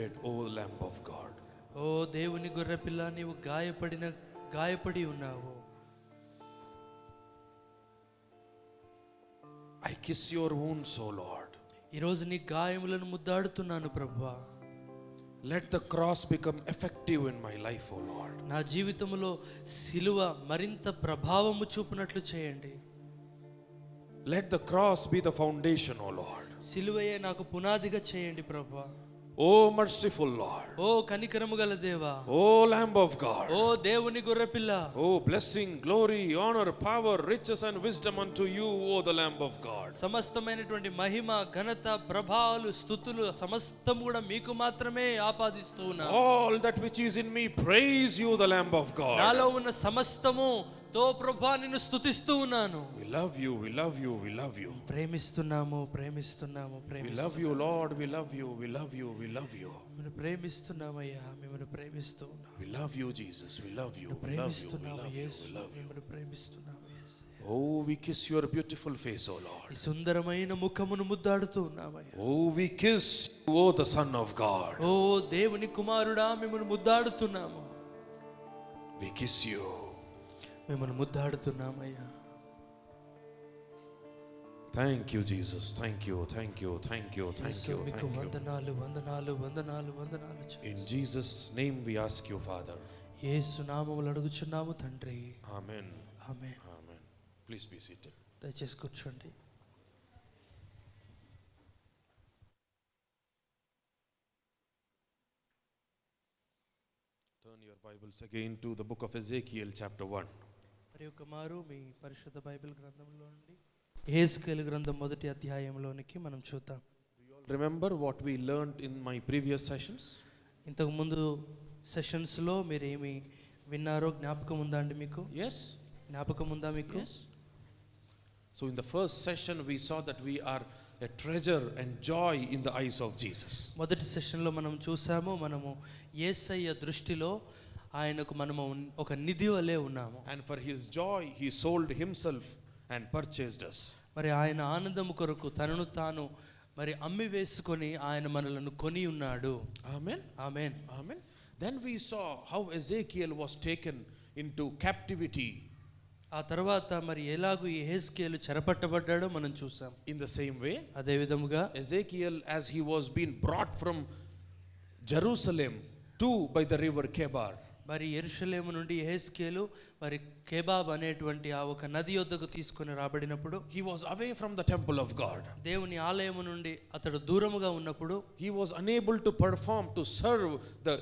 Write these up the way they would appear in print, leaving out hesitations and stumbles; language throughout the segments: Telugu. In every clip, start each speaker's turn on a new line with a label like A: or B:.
A: wounded, O Lamb of God.
B: ఓ దేవుని గొర్రెపిల్ల, నీవు గాయపడి ఉన్నావు.
A: I kiss your wounds, O Lord.
B: ఈరోజు నీ గాయములను ముద్దాడుతున్నాను ప్రభువా.
A: Let the cross become effective in my life, O Lord.
B: నా జీవితంలో సిలువ మరింత ప్రభావము చూపునట్లు చేయండి.
A: Let the cross be the foundation, O Lord.
B: సిలువయే నాకు పునాదిగా చేయండి ప్రభువా.
A: O merciful Lord.
B: ఓ కనికరము గల దేవా.
A: O Lamb of God.
B: ఓ దేవుని గొర్రెపిల్ల.
A: O blessing, glory, honor, power, riches and wisdom unto you, O the Lamb of God.
B: సమస్తమైనటువంటి మహిమ, ఘనత, ప్రభావాలు, స్తుతులు సమస్తం కూడా మీకు మాత్రమే ఆపాదిస్తూ ఉన్నాను.
A: All that which is in me praise you, the Lamb of God.
B: నాలో ఉన్న సమస్తము తో ప్రభువా నిన్ను స్తుతిస్తూ ఉన్నాను.
A: We love you, we love you, we love you.
B: ప్రేమిస్తున్నాము.
A: We love you, Lord, we love you, we love you, we love you.
B: మిమ్మల్ని ప్రేమిస్తున్నామయ్యా, మిమ్మల్ని ప్రేమిస్తూ ఉన్నాము.
A: We love you, Jesus, we love you, we love you, we
B: ప్రేమిస్తున్నాము
A: love you,
B: Yesu,
A: we love you.
B: మిమ్మల్ని ప్రేమిస్తున్నాము యేసు.
A: Oh, we kiss your beautiful face, O Lord.
B: ఈ సుందరమైన ముఖమును ముద్దాడుతూ ఉన్నామయ్యా.
A: Oh, we kiss you, O the Son of God.
B: ఓ దేవుని కుమారుడా, మిమ్మల్ని ముద్దాడుతున్నాము.
A: We kiss you.
B: మిమ్మల్ని ముద్దాడుతున్నామయ్యా.
A: Thank you, Jesus. Thank you, thank you, thank you, thank you,
B: మీకు
A: thank you.
B: వందనాలు.
A: In Jesus' name we ask you, Father.
B: యేసు నామములో అడుగుచున్నాము తండ్రి.
A: Amen.
B: Amen.
A: Amen. Please be seated.
B: దయచేసి కూర్చోండి.
A: Turn your Bibles again to the book of Ezekiel, chapter 1.
B: మరి ఒక మారు మీ పరిశుద్ధ బైబిల్ గ్రంథంలో నుండి యెహెజ్కేలు గ్రంథం 1వ అధ్యాయంలోనికి మనం చూద్దాం.
A: Do you all remember what we learned in my previous sessions?
B: ఇంతకు ముందు సెషన్స్లో మీరు ఏమి విన్నారో జ్ఞాపకం ఉందా అండి మీకు?
A: Yes.
B: జ్ఞాపకం ఉందా మీకు?
A: Yes. So in the first session we saw that we are a treasure and joy in the eyes of Jesus.
B: మొదటి సెషన్లో మనం చూసాము, మనము యేసయ్య దృష్టిలో ఆయనకు మనము ఒక నిధి వలె ఉన్నాము.
A: And for his joy he sold himself and purchased us.
B: మరి ఆయన ఆనందము కొరకు తనను తాను మరి అమ్మి వేసుకొని ఆయన మనలను కొని ఉన్నాడు.
A: Amen.
B: Amen.
A: Amen. Then we saw how Ezekiel was taken into captivity.
B: ఆ తర్వాత మరి ఎలాగూ యెహెజ్కేలు చెరపట్టబడ్డాడో మనం చూసాం.
A: In the same way,
B: అదే విధముగా
A: Ezekiel, as he was being brought from Jerusalem to by the river Kebar,
B: మరి యెరూషలేము నుండి యెహెజ్కేలు మరి కేబాబ్ అనేటువంటి ఆ ఒక నది యొద్దకు తీసుకొని రాబడినప్పుడు,
A: he was away from the temple of God.
B: దేవుని ఆలయము నుండి అతడు దూరముగా ఉన్నప్పుడు
A: He was unable to perform, to serve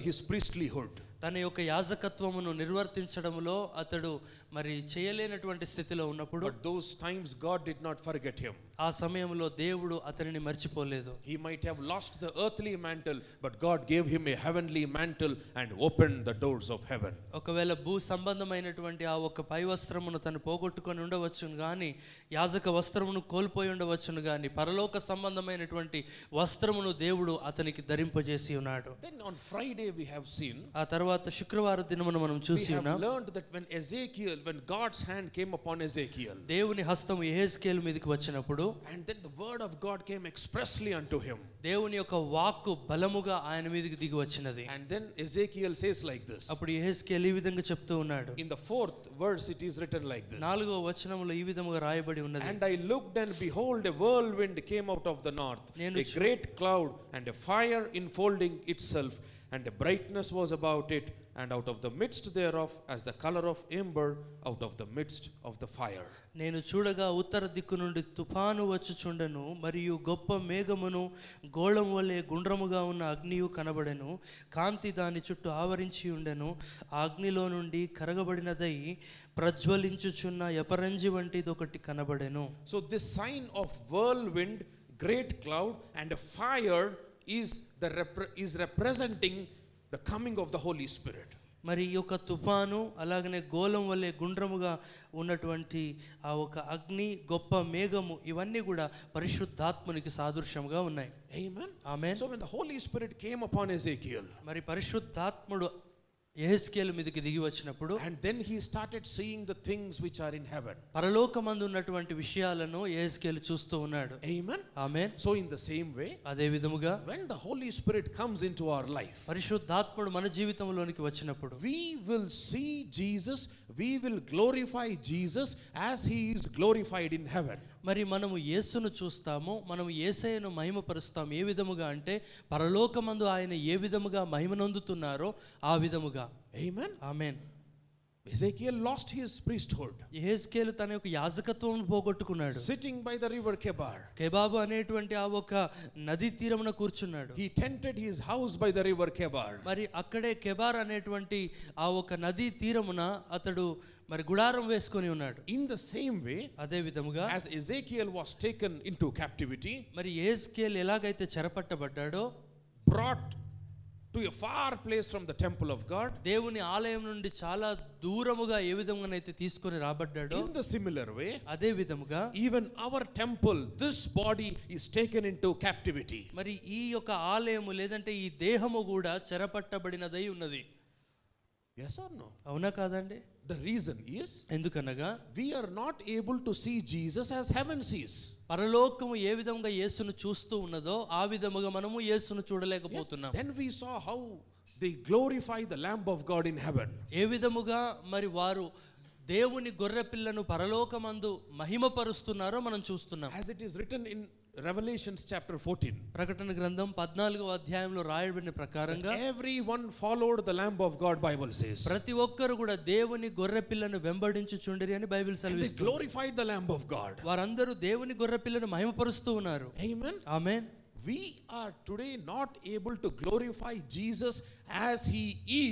A: his priestlyhood.
B: తన యొక్క యాజకత్వమును నిర్వర్తించడంలో అతడు మరి చేయలేనటువంటి స్థితిలో ఉన్నప్పుడు,
A: But those times God did not forget him.
B: ఆ సమయంలో దేవుడు అతనిని మర్చిపోలేదు.
A: He might have lost the earthly mantle, but God gave him a heavenly mantle and opened the doors of heaven.
B: ఒకవేళ భూ సంబంధమైనటువంటి ఆ ఒక పై వస్త్రమును తను పోగొట్టుకొని ఉండవచ్చును గాని, యాజక వస్త్రమును కోల్పోయి ఉండవచ్చును గాని, పరలోక సంబంధమైనటువంటి వస్త్రమును దేవుడు అతనికి ధరింపజేసి ఉన్నాడు.
A: Then on Friday we have seen,
B: ఆ తర్వాత శుక్రవారం దినమున మనం
A: we
B: చూసి
A: have
B: ఉన్నాం,
A: learned that when God's hand came upon Ezekiel,
B: దేవుని హస్తము యెహెజ్కేలు మీదకి వచ్చినప్పుడు,
A: and then the word of God came expressly unto him,
B: దేవుని యొక్క వాక్కు బలముగా ఆయన మీదకి దిగి వచ్చినది.
A: and then Ezekiel says like this.
B: అప్పుడు యెహెజ్కేలు ఈ విధంగా చెప్తూ ఉన్నాడు.
A: In the 4th verse it is written like this.
B: 4వ వచనములో ఈ విధముగా రాయబడి ఉన్నది.
A: And I looked, and behold, a whirlwind came out of the north, a great cloud, and a fire enfolding itself, and a brightness was about it, and out of the midst thereof as the color of amber out of the midst of the fire.
B: నేను చూడగా ఉత్తర దిక్కు నుండి తుఫాను వచ్చుచుండెను, మరియు గొప్ప మేఘమును గోళం వలె గుండ్రముగా ఉన్న అగ్నియు కనబడెను. కాంతి దాని చుట్టూ ఆవరించి ఉండెను. ఆ అగ్నిలో నుండి కరగబడినదై ప్రజ్వలించుచున్న ఎపరంజి వంటిది ఒకటి కనబడెను.
A: So this sign of whirlwind, great cloud, and a fire is representing the coming of the Holy Spirit.
B: మరి ఈ యొక్క తుఫాను, అలాగనే గోళం వలె గుండ్రముగా ఉన్నటువంటి ఆ ఒక అగ్ని, గొప్ప మేఘము, ఇవన్నీ కూడా పరిశుద్ధాత్మునికి సాదృశ్యంగా ఉన్నాయి.
A: Amen.
B: Amen.
A: So when the Holy Spirit came upon Ezekiel,
B: మరి పరిశుద్ధాత్ముడు యెహెజ్కేలు మీదకి దిగి వచ్చినప్పుడు
A: and then he started seeing the things which are in heaven.
B: పరలోకమందు ఉన్నటువంటి విషయాలను యెహెజ్కేలు చూస్తూ ఉన్నాడు.
A: Amen.
B: Amen.
A: So in the same way,
B: అదే విధముగా
A: when the Holy Spirit comes into our life,
B: పరిశుద్ధాత్ముడు మన జీవితంలోనికి వచ్చినప్పుడు
A: we will see Jesus, we will glorify Jesus as he is glorified in heaven.
B: మరి మనము యేసును చూస్తాము, మనము యేసయ్యను మహిమపరుస్తాం. ఏ విధముగా అంటే పరలోకమందు ఆయన ఏ విధముగా మహిమనొందుతున్నారో ఆ విధముగా.
A: Amen.
B: ఆమేన్.
A: Ezekiel lost his priesthood,
B: యెహెజ్కేలు తన యొక్క యాజకత్వం పోగొట్టుకున్నాడు.
A: sitting by the river Kebar.
B: కెబాబు అనేటువంటి ఆ ఒక నదీ తీరమున కూర్చున్నాడు.
A: He tented his house by the river Kebar.
B: మరి అక్కడే కెబార్ అనేటువంటి ఆ ఒక నదీ తీరమున అతడు మరి గుడారం వేసుకొని ఉన్నాడు.
A: In the same way,
B: అదే విధముగా
A: as Ezekiel was taken into captivity,
B: మరి యెహెజ్కేలు ఎలాగైతే చెరపట్టబడ్డాడో,
A: brought to a far place from the temple of God,
B: దేవుని ఆలయం నుండి చాలా దూరముగా ఏ విధంగానైతే తీసుకొని రాబడ్డాడో,
A: in the similar way,
B: అదే విధముగా
A: even our temple, this body is taken into captivity.
B: మరి ఈ యొక్క ఆలయము లేదంటే ఈ దేహము కూడా చెరపట్టబడినదై ఉన్నది.
A: Yes or no?
B: అవునా కాదండి?
A: The reason is,
B: ఎందుకనగా
A: we are not able to see Jesus as heaven sees.
B: పరలోకము ఏ విధంగా యేసును చూస్తూ ఉన్నదో ఆ విధముగా మనము యేసును చూడలేకపోతున్నాం.
A: Then we saw how they glorify the Lamb of God in heaven.
B: ఏ విధముగా మరి వారు దేవుని గొర్రెపిల్లను పరలోకమందు మహిమపరుస్తున్నారో మనం చూస్తున్నాం.
A: As it is written in Revelations chapter 14,
B: ప్రకటన గ్రంథం 14వ అధ్యాయంలో రాయబడిన ప్రకారంగా
A: everyone followed the Lamb of God, Bible says.
B: ప్రతి ఒక్కరు కూడా దేవుని గొర్రెపిల్లను వెంబడించుచుండిరి అని బైబిల్
A: And they
B: సెలవిస్తుంది.
A: glorified the Lamb of God.
B: వారందరూ దేవుని గొర్రెపిల్లను మహిమపరుస్తూ ఉన్నారు.
A: Amen.
B: Amen.
A: We are today not able to glorify Jesus as he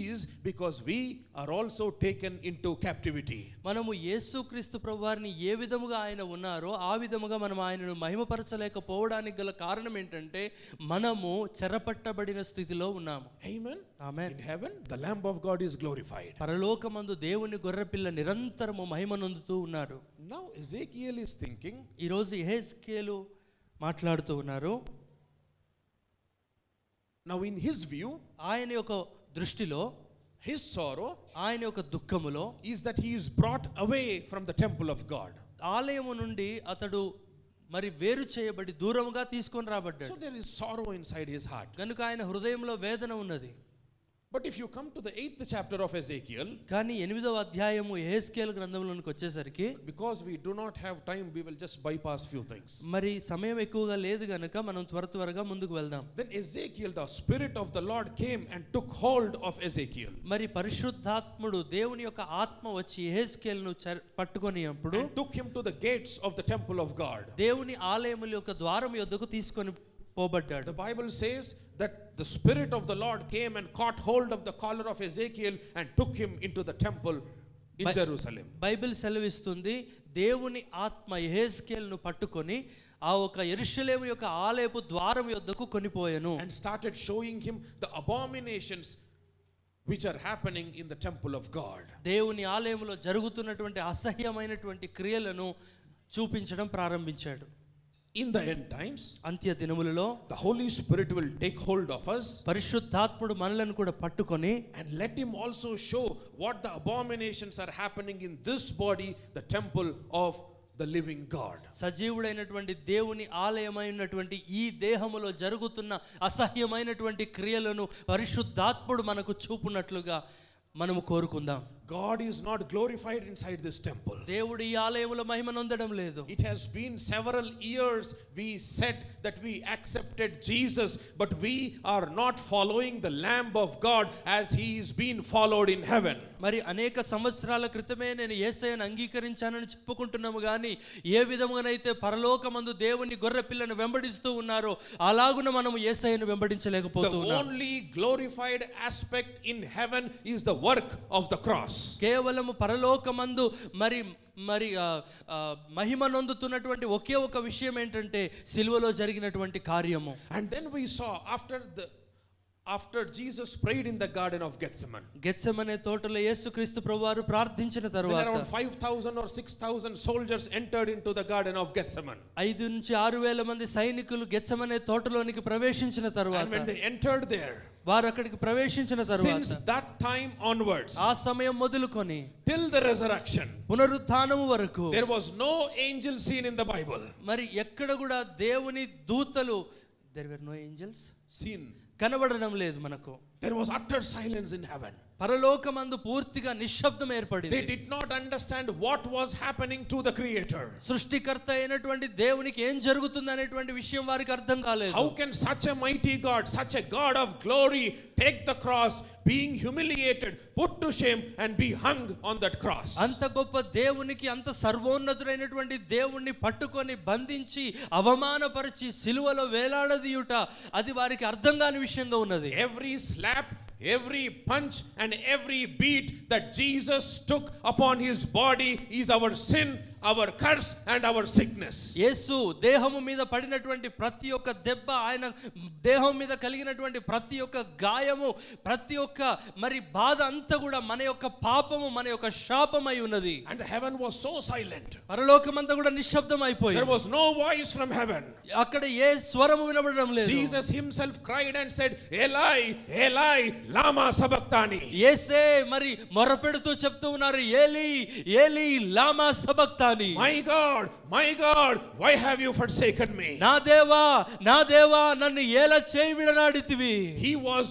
A: is because we are also taken into captivity.
B: మనము యేసుక్రీస్తు ప్రభువారిని ఏ విధముగా ఆయన ఉన్నారో ఆ విధముగా మనం ఆయనను మహిమపరచలేకపోవడానికి గల కారణం ఏంటంటే మనము చెరపట్టబడిన స్థితిలో ఉన్నాము.
A: Amen.
B: Amen.
A: In heaven, the Lamb of God is glorified.
B: పరలోకమందు దేవుని గొర్రెపిల్ల నిరంతరము మహిమనొందుతూ ఉన్నారు.
A: Now Ezekiel is thinking,
B: ఈరోజు యెహెజ్కేలు మాట్లాడుతూ ఉన్నారు.
A: now in his view,
B: ఆయన యొక్క దృష్టిలో,
A: his sorrow
B: ఆయన యొక్క దుఃఖములో
A: is that he is brought away from the temple of God.
B: ఆలయము నుండి అతడు మరి వేరు చేయబడి దూరముగా తీసుకొని రాబడ్డాడు.
A: So there is sorrow inside his heart.
B: కనుక ఆయన హృదయంలో వేదన ఉన్నది.
A: But if you come to the 8th chapter of Ezekiel,
B: కానీ 8వ అధ్యాయము యెహెజ్కేలు గ్రంథంలోనికి వచ్చేసరికి,
A: because we do not have time, we will just bypass few things.
B: మరి సమయం ఎక్కువగా లేదు గనుక మనం త్వరగా ముందుకు వెళ్దాం.
A: Then Ezekiel, the Spirit of the Lord came and took hold of Ezekiel.
B: మరి పరిశుద్ధాత్ముడు దేవుని యొక్క ఆత్మ వచ్చి యెహెజ్కేలును పట్టుకొనినప్పుడు
A: And took him to the gates of the temple of God.
B: దేవుని ఆలయముల యొక్క ద్వారం యొద్దకు తీసుకొని పోబడ్డాడు.
A: The Bible says that the Spirit of the Lord came and caught hold of the collar of Ezekiel and took him into the temple in Jerusalem.
B: Bible సెలవిస్తుంది, దేవుని ఆత్మ యెహెజ్కేలును పట్టుకొని ఆ ఒక యెరూషలేము యొక్క ఆలయపు ద్వారం యొద్దకు కొనిపోయెను.
A: And started showing him the abominations which are happening in the temple of God.
B: దేవుని ఆలయములో జరుగుతున్నటువంటి అసహ్యమైనటువంటి క్రియలను చూపించడం ప్రారంభించాడు.
A: In the end times,
B: అంత్య దినములలో
A: the Holy Spirit will take hold of us
B: పరిశుద్ధాత్ముడు మనలను కూడా పట్టుకొని
A: and let him also show what the abominations are happening in this body, the temple of the living God.
B: సజీవుడైనటువంటి దేవుని ఆలయమైనటువంటి ఈ దేహములో జరుగుతున్న అసహ్యమైనటువంటి క్రియలను పరిశుద్ధాత్ముడు మనకు చూపునట్లుగా మనము కోరుకుందాం.
A: God is not glorified inside this temple.
B: దేవుడు ఈ ఆలయములో మహిమ నొందడం లేదు.
A: It has been several years we said that we accepted Jesus, but we are not following the Lamb of God as he is being followed in heaven.
B: మరి అనేక సంవత్సరాల క్రితమే నేను యేసయ్యను అంగీకరించానని చెప్పుకుంటున్నాము కానీ ఏ విధముగానైతే పరలోకమందు దేవుని గొర్రె పిల్లను వెంబడిస్తూ ఉన్నారో అలాగున మనము యేసయ్యను వెంబడించలేకపోతూ
A: The
B: ఉన్నాం.
A: only glorified aspect in heaven is the work of the cross.
B: కేవలము పరలోకమందు మరి మహిమ నొందుతున్నటువంటి ఒకే ఒక విషయం ఏంటంటే సిలువలో జరిగినటువంటి కార్యము.
A: And then we saw after Jesus prayed in the garden of Gethsemane,
B: Gethsemane తోటలో యేసుక్రీస్తు ప్రభువారు ప్రార్థించిన
A: then
B: తరువాత
A: around 5,000 or 6,000 soldiers entered into the garden of Gethsemane.
B: 5 నుంచి 6,000 మంది సైనికులు గెత్సెమనే తోటలోనికి ప్రవేశించిన
A: And when
B: తరువాత
A: they entered there,
B: వారు అక్కడికి ప్రవేశించిన
A: since
B: తరువాత
A: that time onwards,
B: ఆ సమయం మొదలుకొని
A: till the resurrection,
B: పునరుత్థానము వరకు
A: there was no angel seen in the Bible.
B: మరి ఎక్కడ కూడా దేవుని దూతలు there were no angels
A: Seen.
B: కనబడడం లేదు మనకు.
A: There was utter silence in heaven.
B: పరలోకమందు పూర్తిగా నిశ్శబ్దం ఏర్పడింది.
A: They did not understand what was happening to the Creator.
B: సృష్టికర్త అయినటువంటి దేవునికి ఏం జరుగుతుంది అనేటువంటి విషయం వారికి అర్థం కాలేదు.
A: How can such a mighty God, such a God of glory, take the cross, being humiliated, put to shame and be hung on that cross?
B: అంత గొప్ప దేవునికి, అంత సర్వోన్నతుడైనటువంటి దేవుణ్ణి పట్టుకొని బంధించి అవమానపరిచి సిలువలో వేలాడదీయుట, అది వారికి అర్థం కాని విషయంగా ఉన్నది.
A: Every slap, every punch and every beat that Jesus took upon his body is our sin, our curse and our sickness.
B: యేసు దేహము మీద పడినటువంటి ప్రతి ఒక్క దెబ్బ, ఆయన దేహం మీద కలిగినటువంటి ప్రతి ఒక్క గాయము, ప్రతి ఒక్క మరి బాధ అంతా కూడా మన యొక్క పాపము, మన యొక్క శాపమై ఉన్నది.
A: And the heaven was so silent.
B: పరలోకమంతా కూడా నిశ్శబ్దం అయిపోయింది.
A: There was no voice from heaven.
B: అక్కడ ఏ స్వరము వినబడడం లేదు.
A: Jesus himself cried and said, Eli, Eli, lama sabachthani.
B: యేసే మరి మొరపెడుతూ చెప్తూ ఉన్నారు, ఏలీ ఏలీ లామా సబక్తాని.
A: My God, why have you forsaken me?
B: నా దేవా నన్ను ఎలా చేయి విడనాడితివి.
A: He was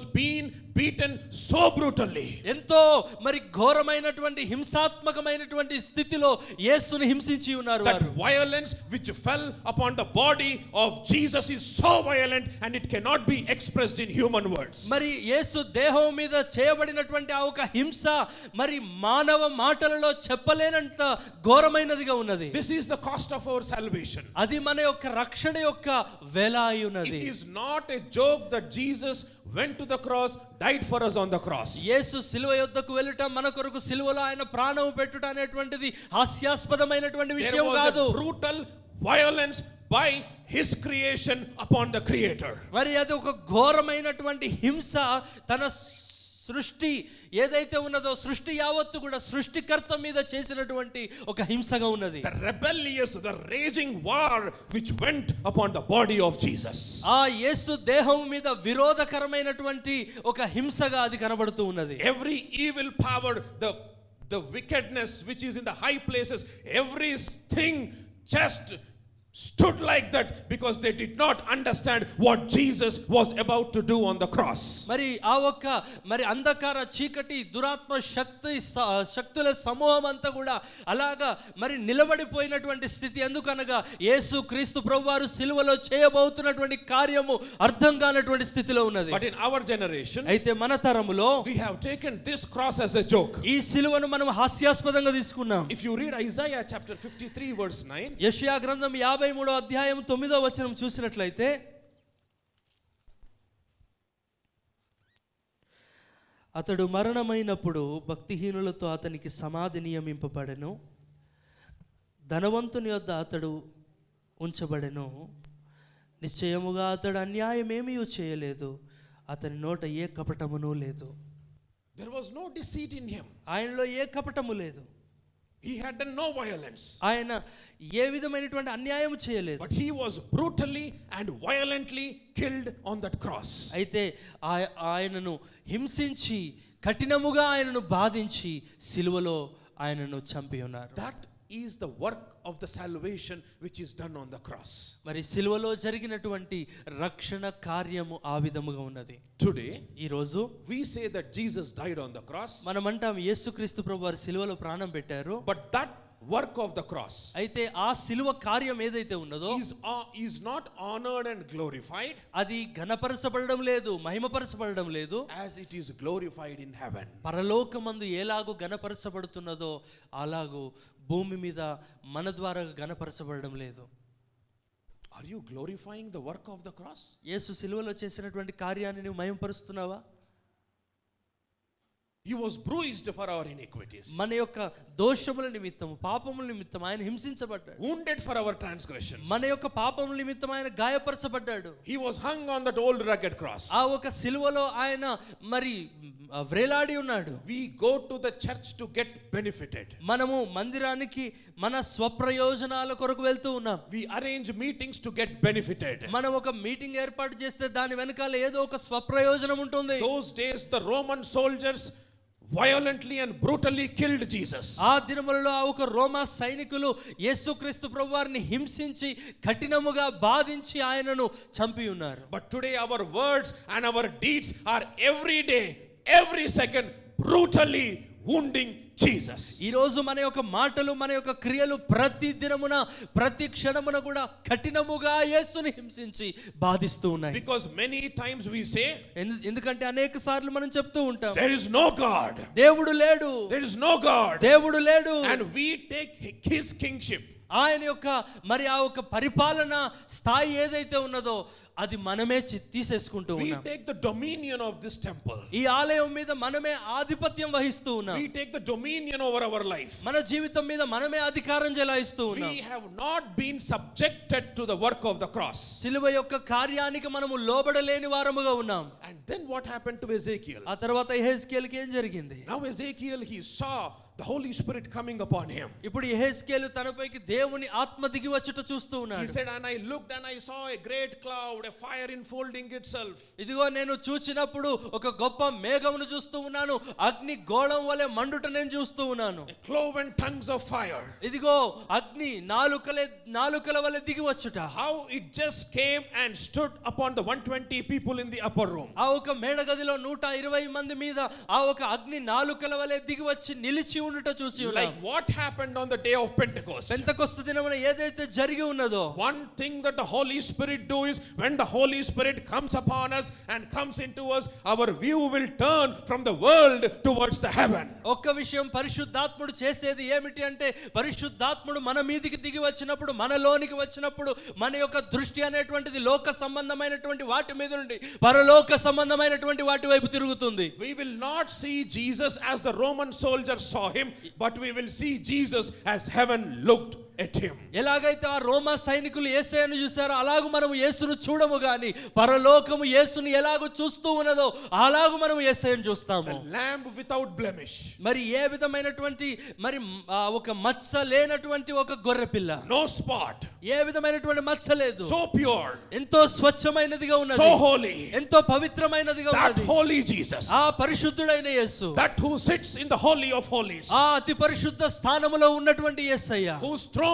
A: beaten so brutally.
B: ఎంతో మరి ఘోరమైనటువంటి హింసాత్మకమైనటువంటి స్థితిలో యేసుని హింసించి ఉన్నారు.
A: That violence which fell upon the body of Jesus is so violent and it cannot be expressed in human words.
B: మరి యేసు దేహం మీద చేయబడినటువంటి ఆ ఒక హింస మరి మానవ మాటలలో చెప్పలేనంత ఘోరమైనదిగా ఉన్నది.
A: This is the cost of our salvation.
B: అది మన యొక్క రక్షణ యొక్క వెల అయి ఉన్నది.
A: It is not a joke that Jesus went to the cross, died for us on the cross.
B: యేసు సిలువ యొద్దకు వెళ్ళుట, మన కొరకు సిలువలో ఆయన ప్రాణం పెట్టుట అనేటువంటిది హాస్యాస్పదమైనటువంటి విషయం కాదు.
A: There was a brutal violence by his creation upon the Creator.
B: మరి అది ఒక ఘోరమైనటువంటి హింస, తన సృష్టి ఏదైతే ఉన్నదో సృష్టి యావత్తు కూడా సృష్టికర్త మీద చేసినటువంటి ఒక హింసగా ఉన్నది.
A: The rebellious, the raging war which went upon the body of Jesus.
B: ఆ యేసు దేహం మీద విరోధకరమైనటువంటి ఒక హింసగా అది కనబడుతూ ఉన్నది.
A: Every evil power, the wickedness which is in the high places, everything just stood like that because they did not understand what Jesus was about to do on the cross.
B: మరి ఆ ఒక్క మరి అంధకార చీకటి దురాత్మ శక్తుల సమూహం అంతా కూడా అలాగా మరి నిలబడిపోయినటువంటి స్థితి. ఎందుకనగా యేసు క్రీస్తు ప్రభువారు సిలువలో చేయబోతున్నటువంటి కార్యము అర్థం కానటువంటి స్థితిలో ఉన్నది.
A: But in our generation,
B: అయితే మన తరములో
A: we have taken this cross as a joke.
B: ఈ సిలువను మనం హాస్యాస్పదంగా తీసుకున్నాం.
A: If you read Isaiah chapter 53 verse 9,
B: యెషయా గ్రంథం 53వ అధ్యాయం 9వ వచనం చూసినట్లయితే, అతడు మరణమైనప్పుడు భక్తిహీనులతో అతనికి సమాధి నియమింపబడెను, ధనవంతుని యొద్ద అతడు ఉంచబడెను. నిశ్చయముగా అతడు అన్యాయమేమీ చేయలేదు, అతని నోట ఏ కపటమును లేదు.
A: there was no deceit in him.
B: ఆయనలో ఏ కపటము లేదు.
A: He had done no violence.
B: ఆయన ఏ విధమైనటువంటి అన్యాయం చేయలేదు.
A: But he was brutally and violently killed on that cross.
B: అయితే ఆయనను హింసించి కఠినముగా ఆయనను బాధించి సిలువలో ఆయనను చంపి ఉన్నారు.
A: That is the work of the salvation which is done on the cross.
B: మరి సిలువలో జరిగినటువంటి రక్షణ కార్యము ఆ విధముగా ఉన్నది.
A: Today,
B: ఈ రోజు
A: we say that Jesus died on the cross.
B: మనం అంటాం యేసుక్రీస్తు ప్రభువారు సిలువలో ప్రాణం పెట్టారు.
A: But that work of the cross
B: అయితే ఆ సిలువ కార్యం ఏదైతే ఉన్నదో
A: is not honored and glorified
B: అది ఘనపరచబడడం లేదు, మహిమపరచబడడం లేదు,
A: as it is glorified in heaven.
B: పరలోకమందు ఎలాగూ ఘనపరచబడుతున్నదో అలాగూ భూమి మీద మన ద్వారా ఘనపరచబడడం లేదు.
A: Are you glorifying the work of the cross?
B: యేసు సిలువలో చేసినటువంటి కార్యాన్ని నువ్వు మహిమపరుస్తున్నావా?
A: He was bruised for our iniquities,
B: మన యొక్క దోషముల నిమిత్తం, పాపముల నిమిత్తం ఆయన హింసించబడ్డాడు.
A: wounded for our transgressions.
B: మన యొక్క పాపముల నిమిత్తం ఆయన గాయపరచబడ్డాడు.
A: He was hung on that old rugged cross.
B: ఆ ఒక సిలువలో ఆయన మరి వ్రేలాడి ఉన్నాడు.
A: We go to the church to get benefited.
B: మనము మందిరానికి మన స్వప్రయోజనాల కొరకు వెళ్తూ ఉన్నాం.
A: We arrange meetings to get benefited.
B: మనం ఒక మీటింగ్ ఏర్పాటు చేస్తే దాని వెనకాల ఏదో ఒక స్వప్రయోజనం ఉంటుంది.
A: Those days the Roman soldiers violently and brutally killed Jesus.
B: ఆ దినములలో ఆ ఒక రోమా సైనికులు యేసుక్రీస్తు ప్రభువారిని హింసించి కఠినముగా బాధించి ఆయనను చంపి ఉన్నారు.
A: But today our words and our deeds are every day, every second brutally wounding Jesus.
B: ఈ రోజు మన యొక్క మాటలు, మన యొక్క క్రియలు ప్రతి దినమున, ప్రతి క్షణమున కూడా కఠినముగా యేసుని హింసించి బాధిస్తూ ఉన్నాయి.
A: Because many times we say,
B: ఎందుకంటే అనేక సార్లు మనం చెప్తూ ఉంటాం,
A: there is no God.
B: దేవుడు లేడు,
A: There is no God.
B: దేవుడు లేడు.
A: And we take his kingship.
B: ఆయన యొక్క మరి ఆ ఒక పరిపాలన స్థాయి ఏదైతే ఉన్నదో అది మనమే తీసేసుకుంటూ
A: We
B: ఉన్నాం.
A: take the dominion of this temple.
B: ఈ ఆలయం మీద మనమే ఆధిపత్యం వహిస్తూ ఉన్నాం.
A: We take the dominion over our life.
B: మన జీవితం మీద మనమే అధికారం చెలాయిస్తూ ఉన్నాం.
A: We have not been subjected to the work of the cross.
B: సిలువ యొక్క కార్యానికి మనము లోబడలేని వారముగా ఉన్నాం.
A: And then what happened to Ezekiel?
B: ఆ తర్వాత యెహెజ్కేలుకి ఏం జరిగింది?
A: Now Ezekiel, he saw the Holy Spirit coming upon him.
B: ఇప్పుడు యెహెజ్కేలు తనపైకి దేవుని ఆత్మ దిగి వచ్చుట చూస్తూ
A: He
B: ఉన్నాడు.
A: said, and I looked and I saw a great cloud, a fire enfolding itself.
B: ఇదిగో నేను చూచినప్పుడు ఒక గొప్ప మేఘమును చూస్తూ ఉన్నాను, అగ్ని గోళం వలె మండుట నేను చూస్తూ ఉన్నాను.
A: A cloven tongues of fire.
B: ఇదిగో అగ్ని నాలుకల వలె దిగి వచ్చుట.
A: How it just came and stood upon the 120 people in the upper room.
B: ఆ ఒక మేడగదిలో 120 మంది మీద ఆ ఒక అగ్ని నాలుకల వలె దిగి వచ్చి నిలిచి ఉండుట చూసి ఉన్నాం.
A: Like what happened on the day of Pentecost.
B: Pentecost దినమున ఏదైతే జరిగి ఉన్నదో,
A: One thing that the Holy Spirit do is when the Holy Spirit comes upon us and comes into us, our view will turn from the world towards the heaven.
B: ఒక్క విషయం పరిశుద్ధాత్ముడు చేసేది ఏమిటి అంటే, పరిశుద్ధాత్ముడు మన మీదికి దిగి వచ్చినప్పుడు, మనలోనికి వచ్చినప్పుడు మన యొక్క దృష్టి అనేటువంటిది లోక సంబంధమైనటువంటి వాటి మీద నుండి పరలోక సంబంధమైనటువంటి వాటి వైపు తిరుగుతుంది.
A: We will not see Jesus as the Roman soldier saw him, but we will see Jesus as heaven looked at him.
B: ఎలాగైతే ఆ రోమా సైనికులు యేసయ్యను చూశారో అలాగూ మనము యేసును చూడము గాని పరలోకము యేసుని ఎలాగూ చూస్తూ ఉన్నదో అలాగూ మనము యేసయ్యను చూస్తాము.
A: The lamb without blemish.
B: మరి ఏ విధమైనటువంటి మరి ఒక మచ్చ లేనటువంటి ఒక గొర్రె పిల్ల,
A: No spot.
B: ఏ విధమైనటువంటి మచ్చ లేదు,
A: So pure.
B: ఎంతో స్వచ్ఛమైనదిగా ఉన్నది,
A: So holy.
B: ఎంతో పవిత్రమైనదిగా
A: That
B: ఉన్నది.
A: holy Jesus.
B: ఆ పరిశుద్ధుడైన యేసు,
A: That who sits in the holy of holies.
B: ఆ అతి పరిశుద్ధ స్థానములో ఉన్నటువంటి యేసయ్య,
A: Whose throne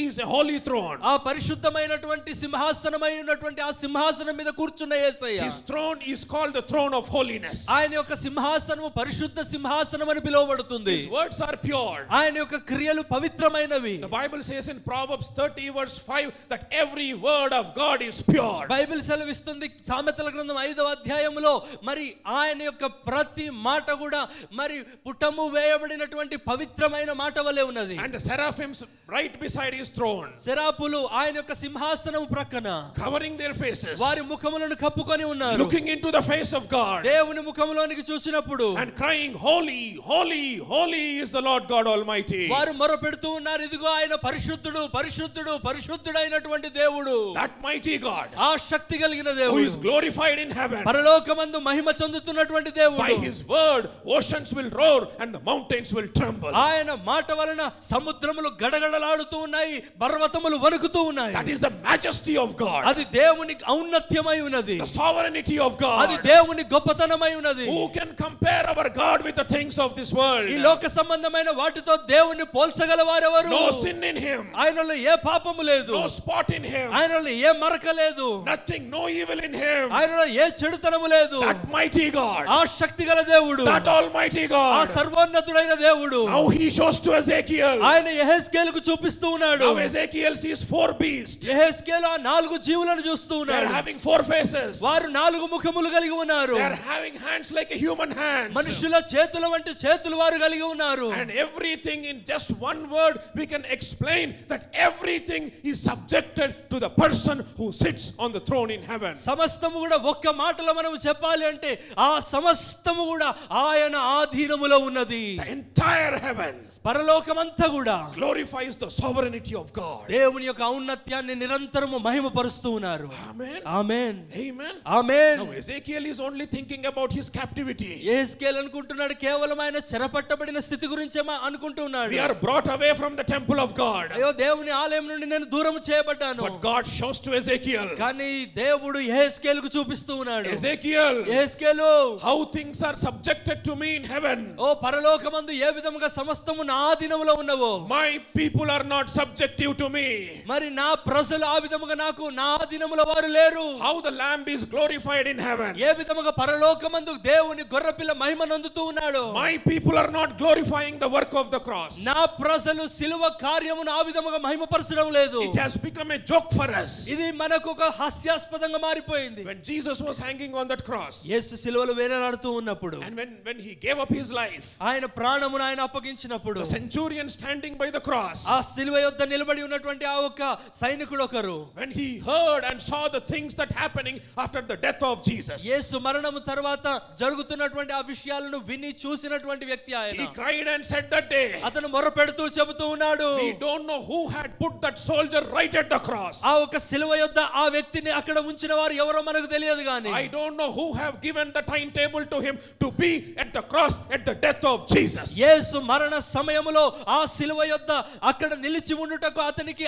A: is a holy throne.
B: ఆ పరిశుద్ధమైనటువంటి సింహాసనమై ఉన్నటువంటి ఆ సింహాసనం మీద కూర్చున్న యేసయ్య,
A: His throne is called the throne of holiness.
B: ఆయన యొక్క సింహాసనము పరిశుద్ధ సింహాసనం అని పిలువబడుతుంది.
A: His words are pure.
B: ఆయన యొక్క క్రియలు పవిత్రమైనవి.
A: The Bible says in Proverbs 30 verse 5 that every word of God is pure.
B: Bible సెలవిస్తుంది సామెతల గ్రంథం 5వ అధ్యాయములో మరి ఆయన యొక్క ప్రతి మాట కూడా మరి పుటము వేయబడినటువంటి పవిత్రమైన మాట వలె ఉన్నది.
A: And the seraphims right beside his throne,
B: శరాపులు ఆయన యొక్క సింహాసనము ప్రక్కన
A: covering their faces,
B: వారి ముఖములను కప్పుకొని ఉన్నారు.
A: looking into the face of God
B: దేవుని ముఖములోనికి చూసినప్పుడు
A: and crying, holy, holy, holy is the Lord God Almighty.
B: వారు మొరపెడుతూ ఉన్నారు, ఇదిగో ఆయన పరిశుద్ధుడు, పరిశుద్ధుడు, పరిశుద్ధుడైనటువంటి దేవుడు,
A: That mighty God
B: ఆ శక్తి కలిగిన
A: who
B: దేవుడు,
A: is glorified in heaven.
B: పరలోకమందు మహిమ చెందుతున్నటువంటి
A: By
B: దేవుడు.
A: his word oceans will roar and the mountains will tremble.
B: ఆయన మాట వలన సముద్రములు గడగడలాడుతూ ఉన్నాయి, పర్వతములు వణుకుతూ ఉన్నాయి.
A: That is the majesty of God.
B: అది దేవుని ఔన్నత్యమై ఉన్నది,
A: The sovereignty of
B: అది
A: God.
B: దేవుని గొప్పతనమై ఉన్నది.
A: Who can compare our God with the things of this world?
B: ఈ లోక సంబంధమైన వాటితో దేవుని పోల్చగల వారెవరు?
A: No sin in him.
B: ఆయనలో ఏ పాపము లేదు,
A: No spot in him.
B: ఆయనలో ఏ మరక లేదు,
A: Nothing, no evil in him.
B: ఆయనలో ఏ చెడుతనము లేదు.
A: That mighty God.
B: ఆ శక్తి గల దేవుడు,
A: That almighty
B: ఆ
A: God.
B: సర్వోన్నతుడైన దేవుడు
A: Now he shows to Ezekiel.
B: ఆయన యెహెజ్కేలుకు చూపిస్తూ చూపిస్తూ ఉన్నాడు.
A: Now Ezekiel sees 4 beasts.
B: యెహెజ్కేలు ఆ 4 జీవులను చూస్తూ
A: They
B: ఉన్నాడు.
A: are having 4 faces.
B: వారు 4 ముఖములు కలిగి ఉన్నారు.
A: They are having hands like a human hands.
B: మనుషుల చేతుల వంటి చేతులు వారు కలిగి ఉన్నారు.
A: And everything in just one word we can explain that everything is subjected to the person who sits on the throne in heaven.
B: సమస్తము కూడా ఒక్క మాటలో మనం చెప్పాలి అంటే ఆ సమస్తము కూడా ఆయన ఆధీనములో ఉన్నది.
A: The entire heaven
B: పరలోకమంతా కూడా
A: glorifies the sovereignty of God.
B: దేవుని యొక్క ఔన్నత్యాన్ని నిరంతరము మహిమపరుస్తూ ఉన్నారు.
A: Amen.
B: Amen.
A: Amen.
B: Amen.
A: Now Ezekiel is only thinking about his captivity.
B: యెహెజ్కేలు అనుకుంటున్నాడు కేవలం ఆయన చెరపట్టబడిన స్థితి గురించే అనుకుంటున్నాడు.
A: We are brought away from the temple of God.
B: అయ్యో దేవుని ఆలయం నుండి నేను దూరం చేయబడ్డాను.
A: But God shows to Ezekiel.
B: కానీ దేవుడు యెహెజ్కేలుకు చూపిస్తూ ఉన్నాడు.
A: Ezekiel,
B: యెహెజ్కేలు
A: how things are subjected to me in heaven.
B: ఓ పరలోకమందు ఏ విధముగా సమస్తము నా ఆధీనములో ఉన్నవో
A: My people are not subjective to me.
B: మరి నా ప్రజలు ఆ విధముగా నాకు నా ఆధీనములో వారు లేరు.
A: How the lamb is glorified in heaven.
B: ఏ విధముగా పరలోకమందు దేవుని గొర్రెపిల్ల మహిమ నందుతూ ఉన్నాడు.
A: My people are not glorifying the work of the cross.
B: నా ప్రజలు సిలువ కార్యమును ఆ విధముగా మహిమపరచడం లేదు.
A: It has become a joke for us.
B: ఇది మనకు ఒక హాస్యాస్పదంగా మారిపోయింది.
A: When Jesus was hanging on that cross,
B: యేసు సిలువలో వేలాడుతూ ఉన్నప్పుడు
A: and when he gave up his life,
B: ఆయన ప్రాణమును ఆయన అప్పగించినప్పుడు
A: the centurion standing by the cross,
B: ఆ సిలువ యొద్ద నిలబడి ఉన్నటువంటి ఆ ఒక్క సైనికుడు ఒకరు
A: when he heard and saw the things that happening after the death of Jesus,
B: యేసు మరణము తర్వాత జరుగుతున్నటువంటి ఆ విషయాలను విని చూసినటువంటి వ్యక్తి ఆయన.
A: he cried and said that day,
B: అతను మొరపెడుతూ చెబుతూ ఉన్నాడు,
A: we don't know who had put that soldier right at the cross.
B: ఆ ఒక సిలువ యొద్ద ఆ వ్యక్తిని అక్కడ ఉంచిన వారు ఎవరో మనకు తెలియదు గాని
A: I don't know who have given the timetable to him to be at the cross at the death of Jesus.
B: యేసు మరణ సమయములో ఆ సిలువ యొద్ద అక్కడ నిలిచి ఉండుటకు అతనికి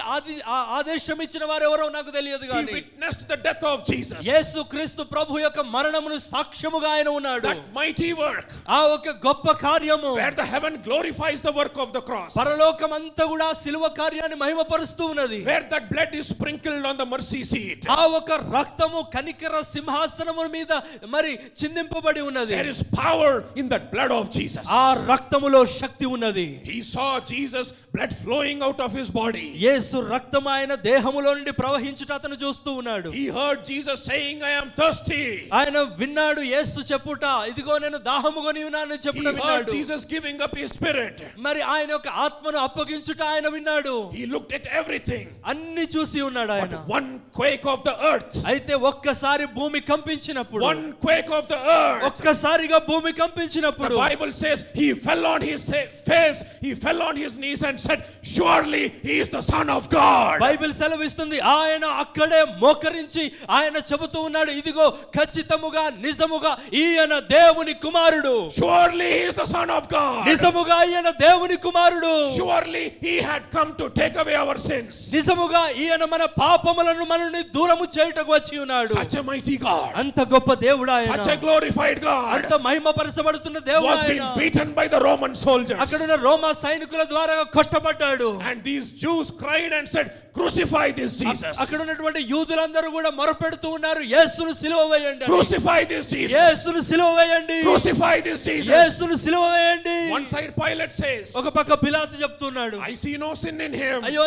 B: ఆదేశం ఇచ్చిన వారు ఎవరో నాకు తెలియదు
A: He
B: గాని
A: witnessed the death of Jesus.
B: యేసు క్రీస్తు ప్రభు యొక్క మరణమును సాక్ష్యముగా ఆయన ఉన్నాడు.
A: That mighty work
B: ఆ ఒక గొప్ప కార్యము
A: where the heaven glorifies the work of the cross.
B: పరలోకం అంతా కూడా సిలువ కార్యాన్ని మహిమపరుస్తూ ఉన్నది.
A: Where that blood is sprinkled on the mercy seat.
B: ఆ ఒక రక్తము కనికర సింహాసనము మీద మరి చిందింపబడి ఉన్నది.
A: There is power in that blood of Jesus.
B: ఆ రక్తములో శక్తి ఉన్నది.
A: He saw Jesus blood flowing out of his body.
B: యేసు రక్తము ఆయన దేహములో నుండి ప్రవహించుట అతను చూస్తూ ఉన్నాడు.
A: He heard Jesus saying, I am thirsty.
B: ఆయన విన్నాడు యేసు చెప్పుట, ఇదిగో నేను దాహముగొని ఉన్నానని
A: He
B: చెప్పుట
A: heard
B: విన్నాడు.
A: Jesus giving up his spirit.
B: మరి ఆయన యొక్క ఆత్మను అప్పగించుట ఆయన విన్నాడు.
A: He looked at everything.
B: అన్ని చూసి ఉన్నాడు ఆయన.
A: But one quake of the earth.
B: అయితే ఒక్కసారి భూమి కంపించినప్పుడు,
A: One quake of the earth.
B: ఒక్కసారిగా భూమి కంపించినప్పుడు
A: The Bible says he fell on his face, he fell on his knees and said, surely he is the Son of God.
B: Bible సెలవిస్తుంది ఆయన అక్కడే మోకరించి ఆయన చెబుతూ ఉన్నాడు, ఇదిగో ఖచ్చితముగా నిజముగా ఈయన దేవుని కుమారుడు.
A: Surely he is the Son of God.
B: నిజముగా ఈయన దేవుని కుమారుడు.
A: Surely he had come to take away our sins.
B: నిజముగా ఈయన మన పాపములను మనల్ని దూరము చేయుటకు వచ్చి ఉన్నాడు.
A: Such a mighty God.
B: అంత గొప్ప దేవుడు ఆయన.
A: Such a glorified God.
B: అంత మహిమపరచబడుతున్న దేవుడు
A: Was being
B: ఆయన.
A: beaten by the Roman soldiers.
B: అక్కడున్న రోమా సైనికుల ద్వారా కొట్టబడ్డాడు.
A: And these Jews cried and said, crucify this Jesus.
B: అక్కడ ఉన్నటువంటి యూదులందరూ కూడా మొరపెడుతూ ఉన్నారు, యేసును సిలువ వేయండి.
A: Crucify this Jesus.
B: యేసును సిలువ వేయండి.
A: Crucify this Jesus.
B: యేసును సిలువ వేయండి.
A: One side Pilate says,
B: ఒక పక్క పిలాతు చెప్తున్నాడు,
A: I see no sin in him.
B: అయ్యో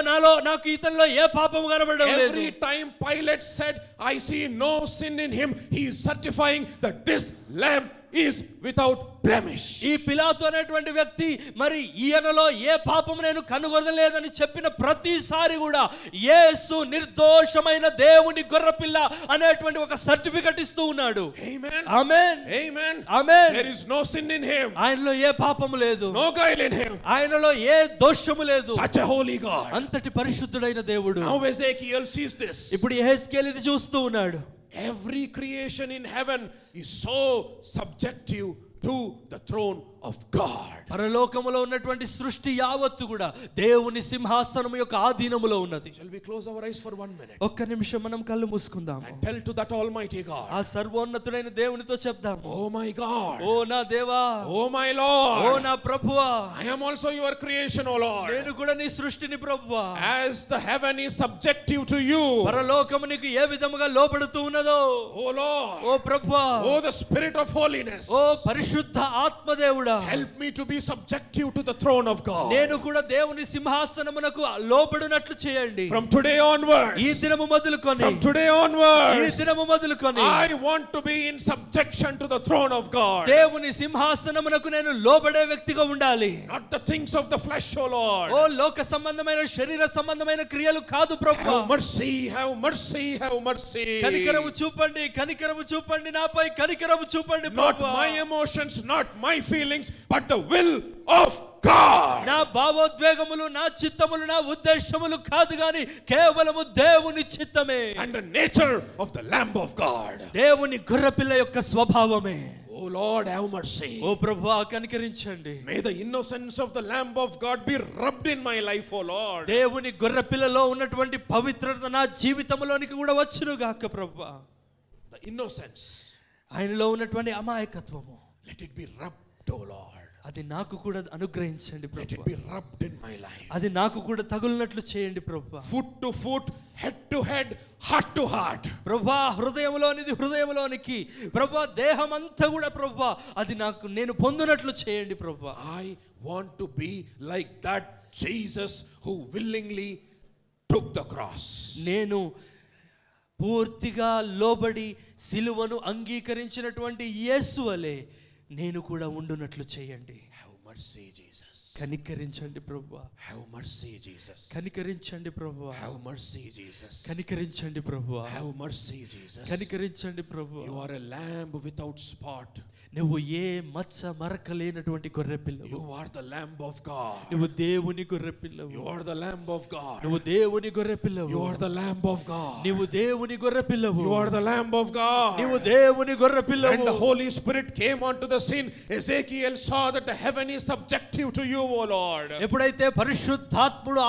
B: నాకు ఇతనిలో ఏ పాపము కనబడడం లేదు.
A: Every time Pilate said, I see no sin in him, he is certifying that this lamb is without blemish.
B: ఈ పిలాతు అనేటువంటి వ్యక్తి మరి ఈయనలో ఏ పాపము నేను కనుగొనలేదని చెప్పిన ప్రతిసారి కూడా యేసు నిర్దోషమైన దేవుని గొర్రెపిల్ల అనేటువంటి ఒక సర్టిఫికెట్ ఇస్తూ ఉన్నాడు.
A: Amen.
B: Amen.
A: Amen.
B: Amen.
A: There is no sin in him.
B: ఆయనలో ఏ పాపము లేదు.
A: No guile in him.
B: ఆయనలో ఏ దోషము లేదు.
A: Such a holy God.
B: అంతటి పరిశుద్ధుడైన దేవుడు.
A: Now Ezekiel sees this.
B: ఇప్పుడు యెహెజ్కేలు ఇది చూస్తూ ఉన్నాడు.
A: Every creation in heaven is so subjective to the throne of God.
B: పరలోకములో ఉన్నటువంటి సృష్టి యావత్తు కూడా దేవుని సింహాసనము యొక్క ఆధీనములో ఉన్నది.
A: Shall we close our eyes for 1 minute?
B: ఒక్క నిమిషం మనం కళ్ళు మూసుకుందాం.
A: And tell to that almighty God.
B: ఆ సర్వోన్నతుడైన దేవునితో చెప్దాం,
A: Oh my God.
B: ఓ నా దేవా,
A: Oh my Lord.
B: ఓ నా ప్రభువా,
A: I am also your creation, O Lord.
B: నేను కూడా నీ సృష్టిని ప్రభువా.
A: As the heaven is subjective to you,
B: పరలోకము నీకు ఏ విధముగా లోబడుతూ ఉన్నదో,
A: O Lord.
B: ఓ ప్రభువా,
A: Oh the Spirit of holiness.
B: ఓ పరిశుద్ధ పరిశుద్ధ ఆత్మదేవుడా,
A: help me to be subjective to the throne of God.
B: నేను కూడా దేవుని సింహాసనమునకు లోబడినట్లు చేయండి.
A: From today onwards,
B: ఈ దినము మొదలుకొని,
A: from today
B: ఈ
A: onwards,
B: దినము మొదలుకొని
A: I want to be in subjection to the throne of God.
B: దేవుని సింహాసనమునకు నేను లోబడే వ్యక్తిగా ఉండాలి.
A: Not the things of the flesh, O Lord.
B: ఓ లోక సంబంధమైన శరీర సంబంధమైన క్రియలు కాదు ప్రభువా.
A: Have mercy, have mercy, have mercy.
B: కనికరము చూపండి, కనికరము చూపండి, నాపై కనికరము చూపండి
A: Not
B: ప్రభువా.
A: my emotions, not my feelings, but the will of God.
B: నా భావోద్వేగములు, నా చిత్తములు, నా ఉద్దేశములు కాదు గాని కేవలము దేవుని చిత్తమే.
A: And the nature of the Lamb of God.
B: దేవుని గొర్రెపిల్ల యొక్క స్వభావమే.
A: Oh Lord, have mercy.
B: ఓ ప్రభువా కనికరించండి.
A: May the innocence of the Lamb of God be rubbed in my life, O Lord.
B: దేవుని గొర్రెపిల్లలో ఉన్నటువంటి పవిత్రత నా జీవితంలోనికి కూడా వచ్చును గాక ప్రభువా.
A: The innocence,
B: ఆయనలో ఉన్నటువంటి అమాయకత్వము,
A: let it be rubbed, O Lord.
B: అది నాకు కూడా అనుగ్రహించండి
A: Let it
B: ప్రభువా.
A: be rubbed in my life.
B: అది నాకు కూడా తగులునట్లు చేయండి ప్రభువా.
A: Foot to foot, head to head, heart to heart.
B: ప్రభువా హృదయంలోనిది హృదయంలోనికి, ప్రభువా దేహం అంతా కూడా ప్రభువా అది నేను పొందునట్లు చేయండి ప్రభువా.
A: I want to be like that Jesus who willingly took the cross.
B: నేను పూర్తిగా లోబడి సిలువను అంగీకరించినటువంటి యేసు వలె నేను కూడా ఉండునట్లు చేయండి.
A: Have mercy, Jesus.
B: కనికరించండి ప్రభువా.
A: Have mercy, Jesus.
B: కనికరించండి ప్రభువా.
A: Have mercy, Jesus.
B: కనికరించండి ప్రభువా.
A: Have mercy, Jesus.
B: కనికరించండి ప్రభువా.
A: You are a lamb without spot.
B: నువ్వు ఏ మచ్చ మరక లేనటువంటి గొర్రెపిల్లవు.
A: You are the Lamb of God.
B: నువ్వు దేవుని గొర్రెపిల్లవు.
A: You are the Lamb of God.
B: నువ్వు దేవుని గొర్రెపిల్లవు.
A: You are the Lamb of God.
B: నువ్వు దేవుని గొర్రెపిల్లవు.
A: You are the Lamb of God.
B: నువ్వు దేవుని గొర్రెపిల్లవు.
A: When the Holy Spirit came onto the scene, Ezekiel saw that the heaven is subjective to you, O Lord.
B: ఎప్పుడైతే పరిశుద్ధాత్ముడు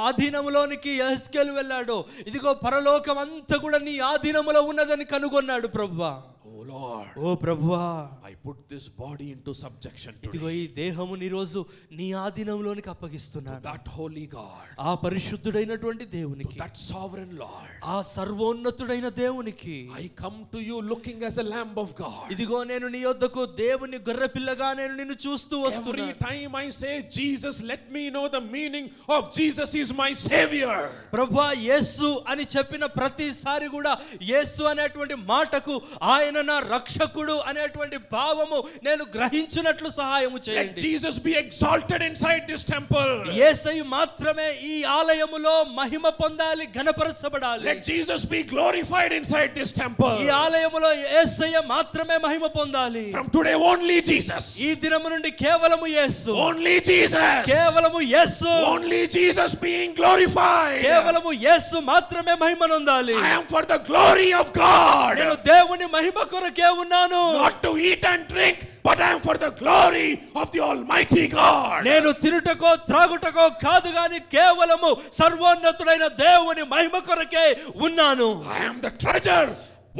B: ఆధీనములోనికి యెహెజ్కేలు వెళ్ళాడో, ఇదిగో పరలోకం అంతా కూడా నీ ఆధీనములో ఉన్నదని కనుగొన్నాడు ప్రభువా.
A: Oh Lord,
B: ఓ ప్రభువా,
A: I put this body into subjection
B: ఇదిగో
A: today.
B: ఈ దేహముని ఈ రోజు నీ ఆధీనంలోనికి అప్పగిస్తున్నాను.
A: That holy God,
B: ఆ పరిశుద్ధుడైనటువంటి దేవునికి,
A: that sovereign Lord,
B: ఆ సర్వోన్నతుడైన దేవునికి
A: I come to you looking as a Lamb of God.
B: ఇదిగో నేను నీ యొద్దకు దేవుని గొర్రెపిల్లగా నేను నిన్ను చూస్తూ
A: Every
B: వస్తున్నాను.
A: time I say Jesus, let me know the meaning of Jesus is my Savior.
B: ప్రభువా యేసు అని చెప్పిన ప్రతిసారి కూడా యేసు అనేటువంటి మాటకు ఆయన నా రక్షకుడు అనేటువంటి భావము నేను గ్రహించినట్లు సహాయము
A: Let
B: చేయండి.
A: Jesus be exalted inside this temple.
B: యేసయ్య మాత్రమే ఈ ఆలయములో మహిమ పొందాలి, ఘనపరచబడాలి.
A: Let Jesus be glorified inside this temple.
B: ఈ ఆలయములో యేసయ్య మాత్రమే మహిమ పొందాలి.
A: From today only Jesus.
B: ఈ దినము నుండి కేవలము యేసు,
A: Only Jesus.
B: కేవలము యేసు,
A: Only Jesus being glorified.
B: కేవలము యేసు మాత్రమే మహిమ నొందాలి.
A: I am for the glory of God.
B: నేను దేవుని మహిమ కొరకే ఉన్నాను.
A: Not to eat and drink, but I am for the glory of the Almighty God.
B: నేను తినుటకో త్రాగుటకో కాదు గాని కేవలము సర్వోన్నతుడైన దేవుని మహిమ కొరకే ఉన్నాను.
A: I am the treasure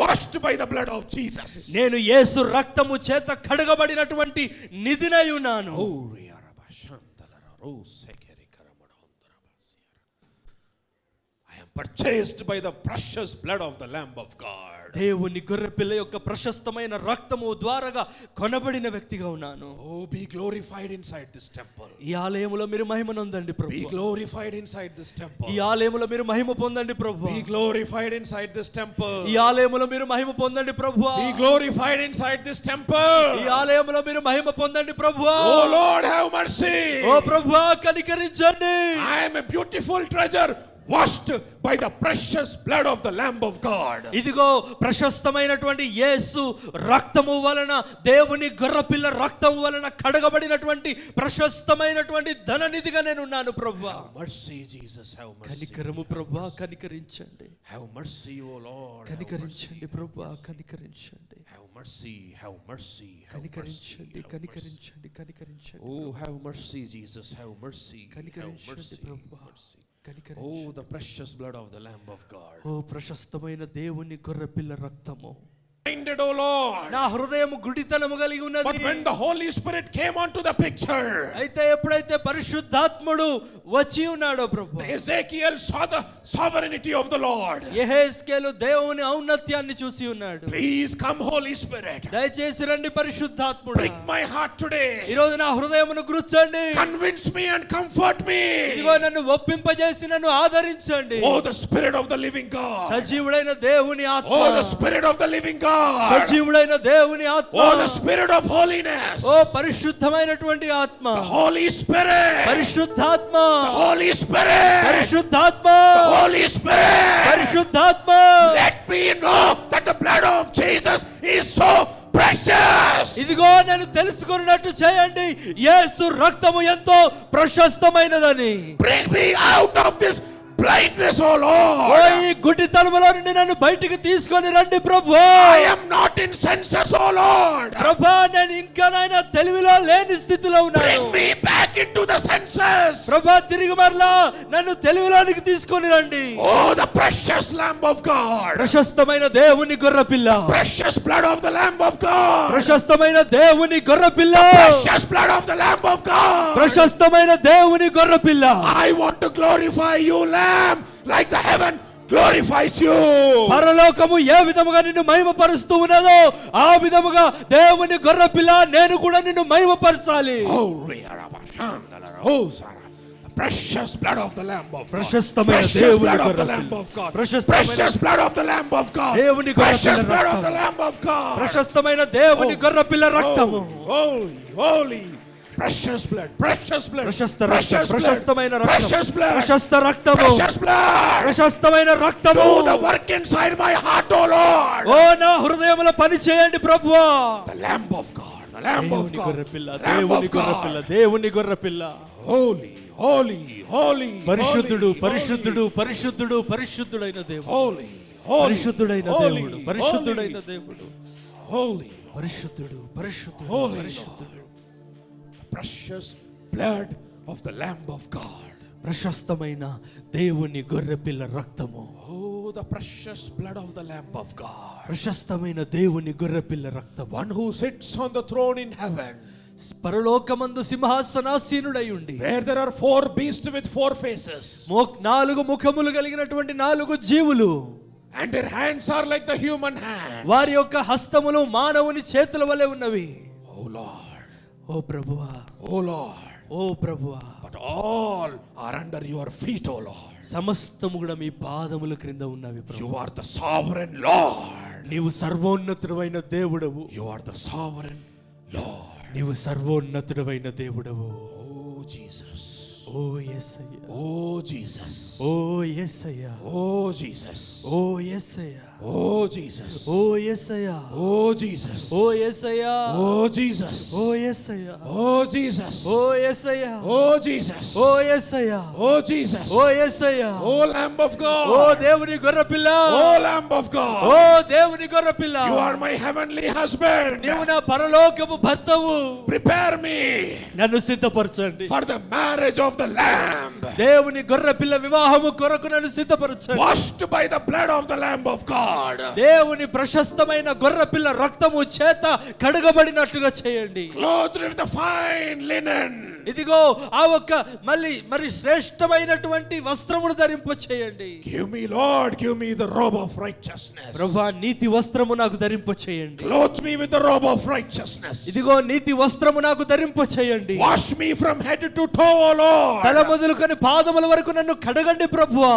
A: washed by the blood of Jesus.
B: నేను యేసు రక్తము చేత కడగబడినటువంటి నిధినై ఉన్నాను.
A: I am purchased by the precious blood of the Lamb of God.
B: దేవుని గొర్రెపిల్ల యొక్క ప్రశస్తమైన రక్తము ద్వారాగా కొనబడిన వ్యక్తిగా ఉన్నాను.
A: Oh, be glorified inside this temple.
B: ఈ ఆలయములో మీరు మహిమ నొందండి
A: Be
B: ప్రభువా.
A: glorified inside this temple.
B: ఈ ఆలయములో మీరు మహిమ పొందండి ప్రభువా.
A: Be glorified inside this temple.
B: ఈ ఆలయములో మీరు మహిమ పొందండి ప్రభువా.
A: Be glorified inside this temple.
B: ఈ ఆలయములో మీరు మహిమ పొందండి ప్రభువా.
A: Oh Lord, have mercy.
B: ఓ ప్రభువా కనికరించండి.
A: I am a beautiful treasure washed by the precious blood of the Lamb of God.
B: ఇదిగో ప్రశస్తమైనటువంటి యేసు రక్తము వలన, దేవుని గొర్రెపిల్ల రక్తము వలన కడగబడినటువంటి ప్రశస్తమైనటువంటి ధననిధిగా నేను ఉన్నాను ప్రభువా.
A: Mercy, Jesus, have mercy.
B: కనికరము ప్రభువా కనికరించండి.
A: Have mercy, O Lord.
B: కనికరించండి ప్రభువా కనికరించండి.
A: Have mercy, have mercy, have mercy.
B: కనికరించండి కనికరించండి కనికరించండి.
A: Oh, have mercy, Jesus, have mercy. Have
B: కనికరించండి
A: mercy,
B: ప్రభువా.
A: mercy.
B: కనికరించండి.
A: Oh, the precious blood of the Lamb of God.
B: ఓ ప్రశస్తమైన దేవుని గొర్రెపిల్ల రక్తము.
A: blinded, O Lord.
B: నా హృదయం గుడితనము కలిగి ఉన్నది.
A: But when the Holy Spirit came onto the picture,
B: అయితే ఎప్పుడైతే పరిశుద్ధాత్ముడు వచ్చి ఉన్నాడో ప్రభు,
A: Ezekiel saw the sovereignty of the Lord.
B: యెహెజ్కేలు దేవుని ఔన్నత్యాన్ని చూసి ఉన్నాడు.
A: Please come, Holy Spirit.
B: దయచేసి రండి పరిశుద్ధాత్ముడా.
A: Prick my heart today.
B: ఈ రోజు నా హృదయమును గుర్చండి.
A: Convince me and comfort me.
B: ఇదిగో నన్ను ఒప్పింపజేసి నన్ను ఆదరించండి.
A: Oh, the Spirit of the living God.
B: సజీవుడైన దేవుని ఆత్మ.
A: Oh, the Spirit of the living God.
B: సజీవుడైన దేవుని ఆత్మ.
A: Oh, the Spirit of holiness.
B: ఓ పరిశుద్ధమైనటువంటి ఆత్మ.
A: The Holy Spirit.
B: పరిశుద్ధాత్మ.
A: The Holy Spirit.
B: పరిశుద్ధాత్మ.
A: The Holy Spirit.
B: పరిశుద్ధాత్మ.
A: Let me know that the blood of Jesus is so precious.
B: ఇదిగో నేను తెలుసుకున్నట్టు చేయండి, యేసు రక్తము ఎంతో ప్రశస్తమైనదని.
A: Bring me out of this blindness, O
B: oh
A: Lord.
B: ఈ గుడ్డితనములో నుండి నన్ను బయటికి తీసుకొని రండి ప్రభు.
A: I am not in senses, O Lord.
B: ప్రభా, నేను ఇంకా నాయన తెలివిలో లేని స్థితిలో ఉన్నాను.
A: Bring me back into the senses.
B: ప్రభా, తిరిగి మరలా నన్ను తెలివిలోనికి తీసుకొని రండి.
A: Oh, the precious Lamb of God.
B: ప్రశస్తమైన దేవుని గొర్రెపిల్ల.
A: Precious blood of the Lamb of God.
B: ప్రశస్తమైన దేవుని గొర్రెపిల్ల.
A: Precious blood of the Lamb of God.
B: ప్రశస్తమైన దేవుని గొర్రెపిల్ల.
A: I want to glorify you, Lamb, like the heaven glorifies you.
B: పరలోకము ఏ విధముగా నిన్ను మహిమపరుస్తూ ఉన్నదో ఆ విధముగా దేవుని గొర్రెపిల్ల నేను కూడా నిన్ను మహిమపరచాలి.
A: The precious blood of the Lamb of God.
B: ప్రశస్తమైన
A: Precious
B: దేవుని
A: blood of the
B: గొర్రెపిల్ల.
A: Lamb of God.
B: ప్రశస్తమైన
A: Precious blood of the Lamb of God.
B: దేవుని
A: Precious
B: గొర్రెపిల్ల
A: blood of the
B: రక్తము.
A: Lamb of God.
B: ప్రశస్తమైన దేవుని గొర్రెపిల్ల రక్తము.
A: Holy, holy. Precious blood, precious blood,
B: ప్రశస్త రక్తం,
A: precious blood,
B: ప్రశస్తమైన రక్తం,
A: precious blood,
B: ప్రశస్త రక్తము,
A: precious blood.
B: ప్రశస్తమైన రక్తము.
A: Do the work inside my heart, O Lord.
B: ఓ నా హృదయములో పని చేయండి ప్రభువా.
A: The Lamb of God, the Lamb of
B: దేవుని
A: God,
B: గొర్రెపిల్ల,
A: Lamb
B: దేవుని
A: of
B: గొర్రెపిల్ల,
A: God.
B: దేవుని గొర్రెపిల్ల.
A: Holy, holy, holy,
B: పరిశుద్ధుడు,
A: holy,
B: పరిశుద్ధుడు, పరిశుద్ధుడు, పరిశుద్ధుడైన దేవుడు.
A: holy, holy,
B: పరిశుద్ధుడైన
A: holy,
B: దేవుడు, పరిశుద్ధుడైన దేవుడు.
A: holy,
B: పరిశుద్ధుడు, పరిశుద్ధుడు,
A: Holy
B: పరిశుద్ధుడు.
A: the precious blood of the Lamb of God.
B: ప్రశస్తమైన దేవుని గొర్రెపిల్ల రక్తము.
A: Oh, the precious blood of the Lamb of God.
B: ప్రశస్తమైన దేవుని గొర్రెపిల్ల రక్తము.
A: One who sits on the throne in heaven,
B: పరలోకమందు సింహాసనాసీనుడై ఉండి,
A: where there are 4 beasts with 4 faces,
B: 4 ముఖములు కలిగినటువంటి 4 జీవులు,
A: and their hands are like the human hand.
B: వారి యొక్క హస్తములు మానవుని చేతుల వలె ఉన్నవి.
A: Oh Lord,
B: ఓ ప్రభువా,
A: oh Lord,
B: ఓ ప్రభువా,
A: but all are under your feet, oh Lord.
B: సమస్తము కూడా మీ పాదముల క్రింద ఉన్నవి ప్రభు.
A: You are the sovereign Lord.
B: నీవు సర్వోన్నతుడైన దేవుడవు.
A: You are the sovereign Lord.
B: నీవు సర్వోన్నతుడైన దేవుడవు.
A: Oh Jesus.
B: Oh Yesayya,
A: Oh Jesus.
B: Oh Yesayya,
A: Oh Jesus.
B: Oh Yesayya,
A: Oh Jesus.
B: Oh Yesayya,
A: Oh Jesus.
B: Oh Yesayya,
A: Oh Jesus.
B: Oh Yesayya,
A: Oh Jesus.
B: Oh Yesayya,
A: Oh Jesus.
B: Oh Yesayya,
A: Oh Jesus.
B: Oh Yesayya.
A: Oh Lamb of
B: oh
A: God.
B: దేవుని గొర్రెపిల్ల,
A: Oh Lamb of
B: oh
A: God.
B: దేవుని గొర్రెపిల్ల,
A: You are my heavenly husband.
B: నీవు నా పరలోకపు భర్తవు.
A: Prepare me
B: నన్ను సిద్ధపరచండి.
A: for the marriage of the Lamb.
B: దేవుని గొర్రెపిల్ల వివాహము కొరకు నన్ను సిద్ధపరచండి.
A: Washed by the blood of the Lamb of God.
B: దేవుని ప్రశస్తమైన గొర్రెపిల్ల రక్తము చేత కడగబడినట్లుగా చేయండి.
A: Clothed with the fine linen.
B: ఇదిగో ఆ ఒక్క మరి శ్రేష్టమైనటువంటి వస్త్రమును ధరింప చేయండి.
A: Give me, Lord, give me the robe of righteousness.
B: ప్రభువా, నీతి వస్త్రము నాకు ధరింప చేయండి.
A: Clothe me with the robe of righteousness.
B: ఇదిగో నీతి వస్త్రము నాకు ధరింప చేయండి.
A: Wash me from head to toe, O Lord.
B: తల మొదలుకొని పాదముల వరకు నన్ను కడగండి ప్రభువా.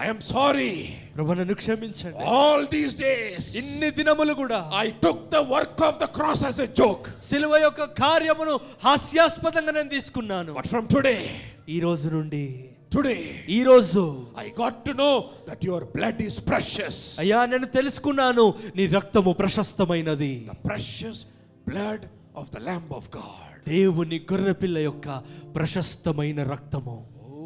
A: I am sorry.
B: ప్రభువా, నన్ను క్షమించండి.
A: All these days
B: ఇన్ని దినములు కూడా
A: I took the work of the cross as a joke.
B: సిలువ యొక్క కార్యమును హాస్యాస్పదంగా నేను తీసుకున్నాను.
A: But from today,
B: ఈ రోజు నుండి
A: ఈ
B: రోజు
A: I got to know that your blood is precious.
B: అయ్యా, నేను తెలుసుకున్నాను నీ రక్తము ప్రశస్తమైనది.
A: The precious blood of the Lamb of God.
B: దేవుని గొర్రెపిల్ల యొక్క ప్రశస్తమైన రక్తము.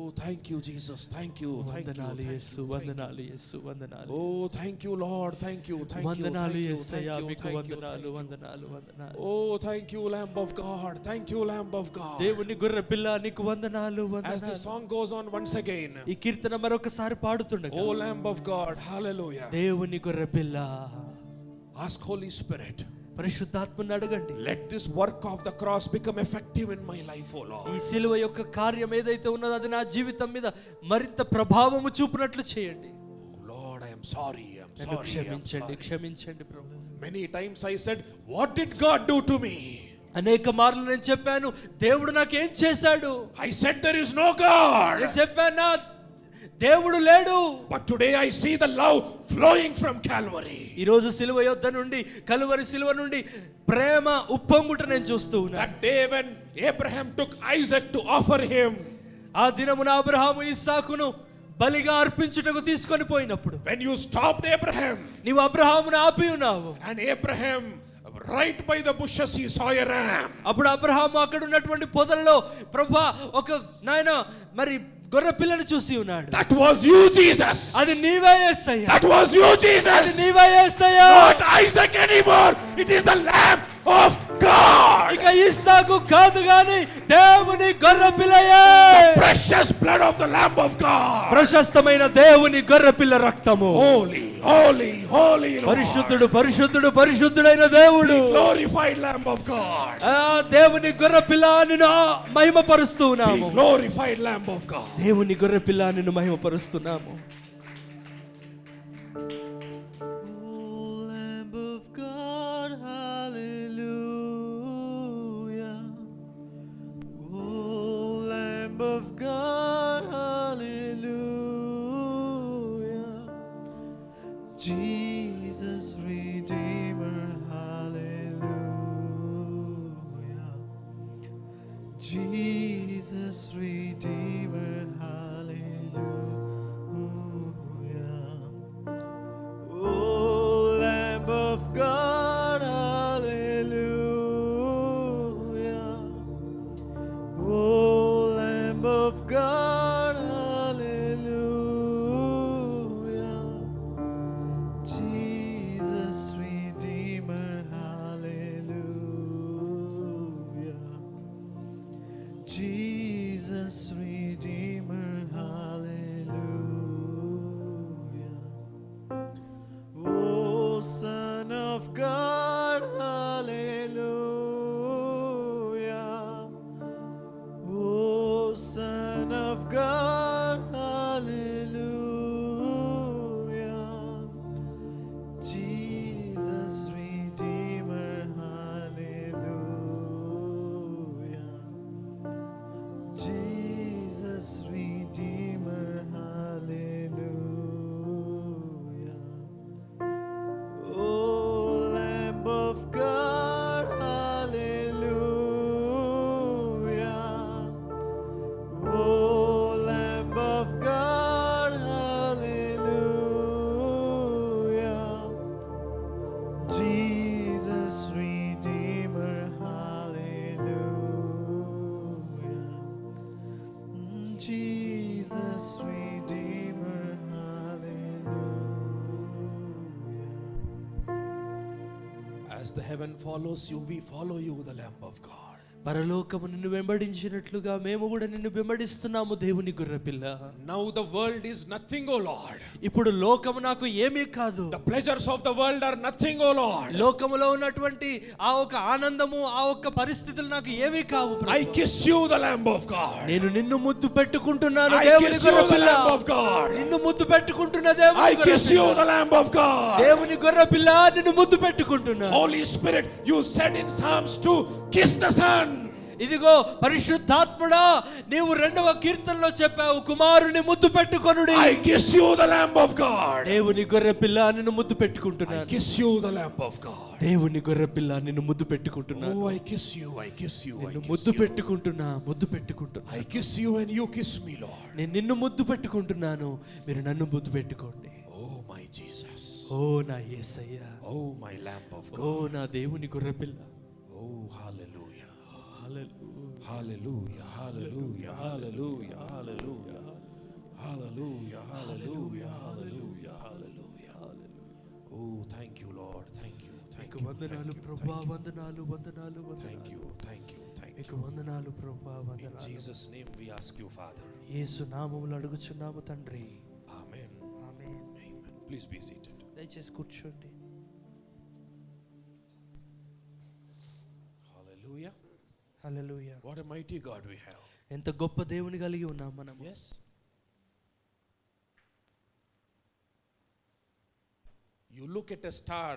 A: Oh, thank you, Jesus. Thank you.
B: వందనాలు యేసు, వందనాలు యేసు, వందనాలు.
A: Oh, thank you, Lord. Thank you.
B: వందనాలు యేసయ్యా, మీకు వందనాలు, వందనాలు, వందనాలు.
A: Oh, thank you, Lamb of God. Thank you, Lamb of God.
B: దేవుని గొర్రెపిల్ల నీకు వందనాలు,
A: As the
B: వందనాలు.
A: song goes on once again.
B: ఈ కీర్తన మరొకసారి పాడుతుండగా,
A: Oh, Lamb of God. Hallelujah.
B: దేవుని గొర్రెపిల్ల,
A: Ask Holy Spirit.
B: పరిశుద్ధాత్మను అడగండి.
A: Let this work of the cross become effective in my life, O Lord.
B: ఈ సిలువ యొక్క కార్యం ఏదైతే ఉన్నదో అది నా జీవితం మీద మరింత ప్రభావము చూపినట్లు చేయండి.
A: Oh Lord, I am sorry.
B: క్షమించండి, క్షమించండి ప్రభు.
A: Many times I said, what did God do to me?
B: అనేక మార్లు నేను చెప్పాను, దేవుడు నాకేం చేశాడు.
A: I said there is no God.
B: నేను చెప్పాను, దేవుడు లేడు.
A: But today I see the love flowing from Calvary.
B: ఈ రోజు సిలువ యొద్ద నుండి, కలువరి సిలువ నుండి ప్రేమ ఉప్పొంగుట నేను చూస్తూ ఉన్నాను.
A: That day when Abraham took Isaac to offer him,
B: ఆ దినమున అబ్రహాము ఇస్సాకును బలిగా అర్పించుటకు తీసుకొని పోయినప్పుడు,
A: when you stopped Abraham,
B: నీవు అబ్రహామును ఆపి ఉన్నావు.
A: and Abraham right by the bushes he saw a ram.
B: అప్పుడు అబ్రహాము అక్కడ ఉన్నటువంటి పొదలలో, ప్రభువా ఒక నాయన మరి గొర్రె పిల్లను చూసి ఉన్నాడు.
A: That was you, Jesus.
B: అది నీవే యేసయ్యా.
A: That was you, Jesus.
B: అది నీవే యేసయ్యా.
A: Not Isaac anymore. It is the Lamb of God.
B: ఇక ఇస్సాకు కాదు గాని దేవుని గొర్రె పిల్లయే.
A: The precious blood of the Lamb of God.
B: ప్రశస్తమైన దేవుని గొర్రె పిల్ల రక్తము.
A: Holy, holy, holy Lord.
B: పరిశుద్ధుడు, పరిశుద్ధుడు, పరిశుద్ధుడైన దేవుడు.
A: Glorified Lamb of God.
B: ఆ దేవుని గొర్రె పిల్ల నిన్ను మహిమపరుస్తున్నాము.
A: Glorified Lamb of God.
B: దేవుని గొర్రె పిల్ల నిన్ను మహిమపరుస్తున్నాము.
C: of God, hallelujah. Jesus Redeemer, hallelujah. Jesus Redeemer, hallelujah. Oh, Lamb of God, hallelujah. Oh, of God, hallelujah. Jesus Redeemer, hallelujah. Jesus Redeemer, hallelujah. Oh, Son of God, hallelujah. Oh, Son of God, hallelujah. Jesus Redeemer, hallelujah. Jesus Redeemer, hallelujah. Oh, Lamb of God, hallelujah. Oh, Lamb of God, hallelujah. Jesus Redeemer, hallelujah. Jesus Redeemer, hallelujah.
A: As the heaven follows you, we follow you, the Lamb of God.
B: పరలోకము నిన్ను వెంబడించినట్లుగా మేము కూడా నిన్ను వెంబడిస్తున్నాము దేవుని గొర్రెపిల్ల.
A: Now the world is nothing, O Lord.
B: ఇప్పుడు లోకము నాకు ఏమీ కాదు.
A: The pleasures of the world are nothing, O Lord.
B: లోకములో ఉన్నటువంటి ఆ ఒక ఆనందము, ఆ ఒక్క పరిస్థితులు నాకు ఏమీ కావు.
A: I kiss you, the Lamb of God.
B: నేను నిన్ను ముద్దు పెట్టుకుంటున్నాను
A: I
B: దేవుని
A: kiss you, the
B: గొర్రెపిల్ల.
A: Lamb of God.
B: నిన్ను ముద్దు పెట్టుకుంటున్న దేవుని
A: I kiss you,
B: గొర్రెపిల్ల.
A: the Lamb of God.
B: దేవుని గొర్రెపిల్ల నిన్ను ముద్దు పెట్టుకుంటున్నా.
A: Holy Spirit, you said in Psalms 2, kiss the Son.
B: ఇదిగో పరిశుద్ధాత్ముడా, నీవు 2వ కీర్తనలో చెప్పావు, కుమారుని ముద్దు పెట్టుకొనుడి.
A: I kiss you, the Lamb of God.
B: దేవుని గొర్రెపిల్ల నిన్ను ముద్దు పెట్టుకుంటున్నాను.
A: I kiss you, the Lamb of God.
B: దేవుని గొర్రెపిల్ల నిన్ను ముద్దు పెట్టుకుంటున్నాను.
A: Oh, I kiss you, I kiss you, I
B: నిన్ను
A: kiss
B: ముద్దు
A: you.
B: పెట్టుకుంటున్నా, ముద్దు పెట్టుకుంటున్నా.
A: I kiss you and you kiss me, Lord.
B: నేను నిన్ను ముద్దు పెట్టుకుంటున్నాను, మీరు నన్ను ముద్దు పెట్టుకోండి.
A: Oh, my Jesus.
B: ఓ నా యేసయ్య,
A: Oh, my Lamb of
B: oh
A: God.
B: నా దేవుని గొర్రెపిల్ల.
A: Oh, hallelujah.
B: Hallelujah.
A: Hallelujah, hallelujah, hallelujah, hallelujah. Hallelujah, hallelujah, hallelujah, hallelujah. Oh, thank you, Lord. Thank you, thank you.
B: వందనాలు ప్రభువా, వందనాలు, వందనాలు,
A: Thank
B: వందనాలు.
A: you, thank you, thank
B: మీకు
A: you.
B: వందనాలు ప్రభువా,
A: In
B: వందనాలు.
A: Jesus' name we ask you, Father.
B: యేసు నామములో అడుగుచున్నాము తండ్రి.
A: Amen.
B: Amen.
A: Amen. Please be seated.
B: దయచేసి కూర్చోండి.
A: Hallelujah.
B: Hallelujah.
A: What a mighty God we have.
B: ఎంత గొప్ప దేవుని కలిగి ఉన్నాం మనం.
A: Yes. You look at a star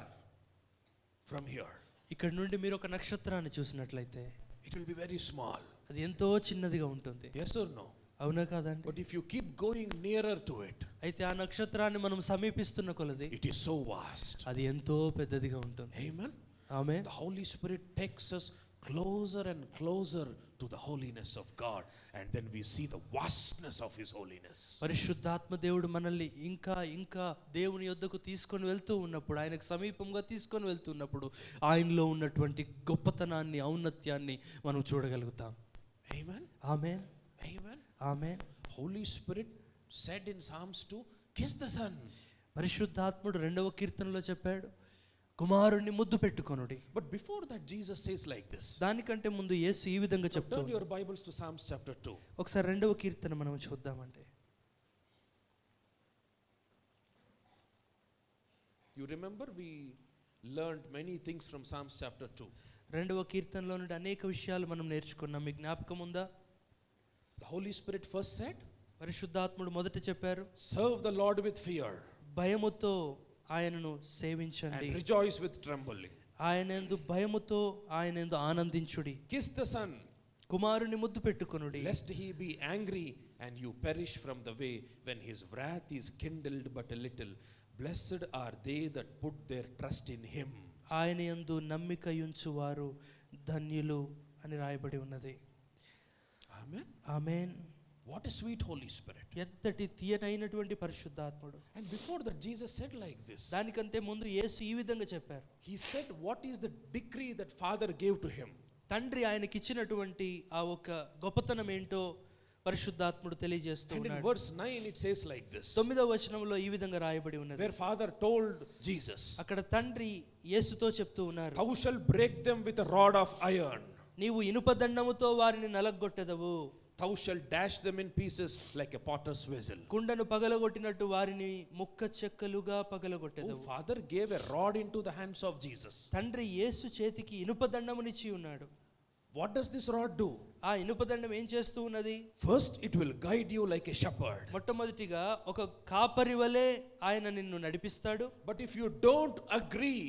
A: from here.
B: ఇక్కడ నుండి మీరు ఒక నక్షత్రాన్ని చూసినట్లయితే
A: It will be very small.
B: అది ఎంతో చిన్నదిగా ఉంటుంది.
A: Yes or no?
B: అవునా కాదండి?
A: But if you keep going nearer to it,
B: అయితే ఆ నక్షత్రాన్ని మనం సమీపిస్తున్న కొలది
A: it is so vast.
B: అది ఎంతో పెద్దదిగా ఉంటుంది.
A: Amen.
B: Amen.
A: The Holy Spirit takes us closer and closer to the holiness of God, and then we see the vastness of His holiness.
B: పరిశుద్ధాత్మ దేవుడు మనల్ని ఇంకా ఇంకా దేవుని యొద్దకు తీసుకొని వెళ్తూ ఉన్నప్పుడు, ఆయనకు సమీపంగా తీసుకొని వెళ్తున్నప్పుడు ఆయనలో ఉన్నటువంటి గొప్పతనాన్ని, ఔన్నత్యాన్ని మనం చూడగలుగుతాం.
A: Amen.
B: Amen.
A: Amen.
B: Amen.
A: Holy Spirit said in Psalms 2, kiss the Son.
B: పరిశుద్ధాత్ముడు 2వ కీర్తనలో చెప్పాడు, కుమారుణ్ణి ముద్దు పెట్టుకొనుడి.
A: But before that, Jesus says like this.
B: దానికంటే ముందు యేసు ఈ విధంగా
A: Turn
B: చెప్తాడు.
A: your Bibles to Psalms chapter 2.
B: ఒకసారి 2వ కీర్తన మనం చూద్దామంటే,
A: You remember we learned many things from Psalms chapter 2.
B: 2వ కీర్తనలో నుండి అనేక విషయాలు మనం నేర్చుకున్నాం. మీకు జ్ఞాపకం ఉందా?
A: The Holy Spirit first said,
B: పరిశుద్ధాత్ముడు మొదట చెప్పారు,
A: serve the Lord with fear
B: భయముతో ఆయనను సేవించండి,
A: and rejoice with trembling.
B: ఆయనందు భయముతో ఆయనందు ఆనందించుడి.
A: Kiss the Son,
B: కుమారుని ముద్దు పెట్టుకొనుడి,
A: lest he be angry and you perish from the way when his wrath is kindled but a little. Blessed are they that put their trust in him.
B: ఆయన యందు నమ్మికయుంచు వారు ధన్యులు అని రాయబడి ఉన్నది.
A: Amen.
B: Amen.
A: What a sweet Holy Spirit.
B: ఎంతటి తీయనైనటువంటి పరిశుద్ధాత్ముడు.
A: And before that, Jesus said like this.
B: దానికంటే ముందు యేసు ఈ విధంగా చెప్పారు.
A: He said what is the decree that Father gave to him.
B: తండ్రి ఆయనకి ఇచ్చినటువంటి ఆ ఒక గొప్పతనం ఏంటో పరిశుద్ధాత్ముడు తెలియజేస్తూ
A: And in
B: ఉన్నాడు.
A: verse 9 it says like this.
B: 9వ వచనంలో ఈ విధంగా రాయబడి ఉన్నది.
A: Where Father told Jesus,
B: అక్కడ తండ్రి యేసుతో చెప్తూ ఉన్నారు,
A: thou shalt break them with a rod of iron.
B: నీవు ఇనుప దండముతో వారిని నలగొట్టెదవు,
A: Thou shalt dash them in pieces like a potter's vessel.
B: కుండను పగలగొట్టినట్టు వారిని ముక్క చెక్కలుగా
A: Oh,
B: పగలగొట్టెదవు.
A: Father gave a rod into the hands of Jesus.
B: తండ్రి యేసు చేతికి ఇనుప దండమునిచ్చి ఉన్నాడు.
A: What does this rod do?
B: ఆ ఇనుప దండం ఏం చేస్తూ ఉన్నది?
A: First, it will guide you like a shepherd.
B: మొట్టమొదటిగా ఒక కాపరి వలె ఆయన నిన్ను నడిపిస్తాడు.
A: But if you don't agree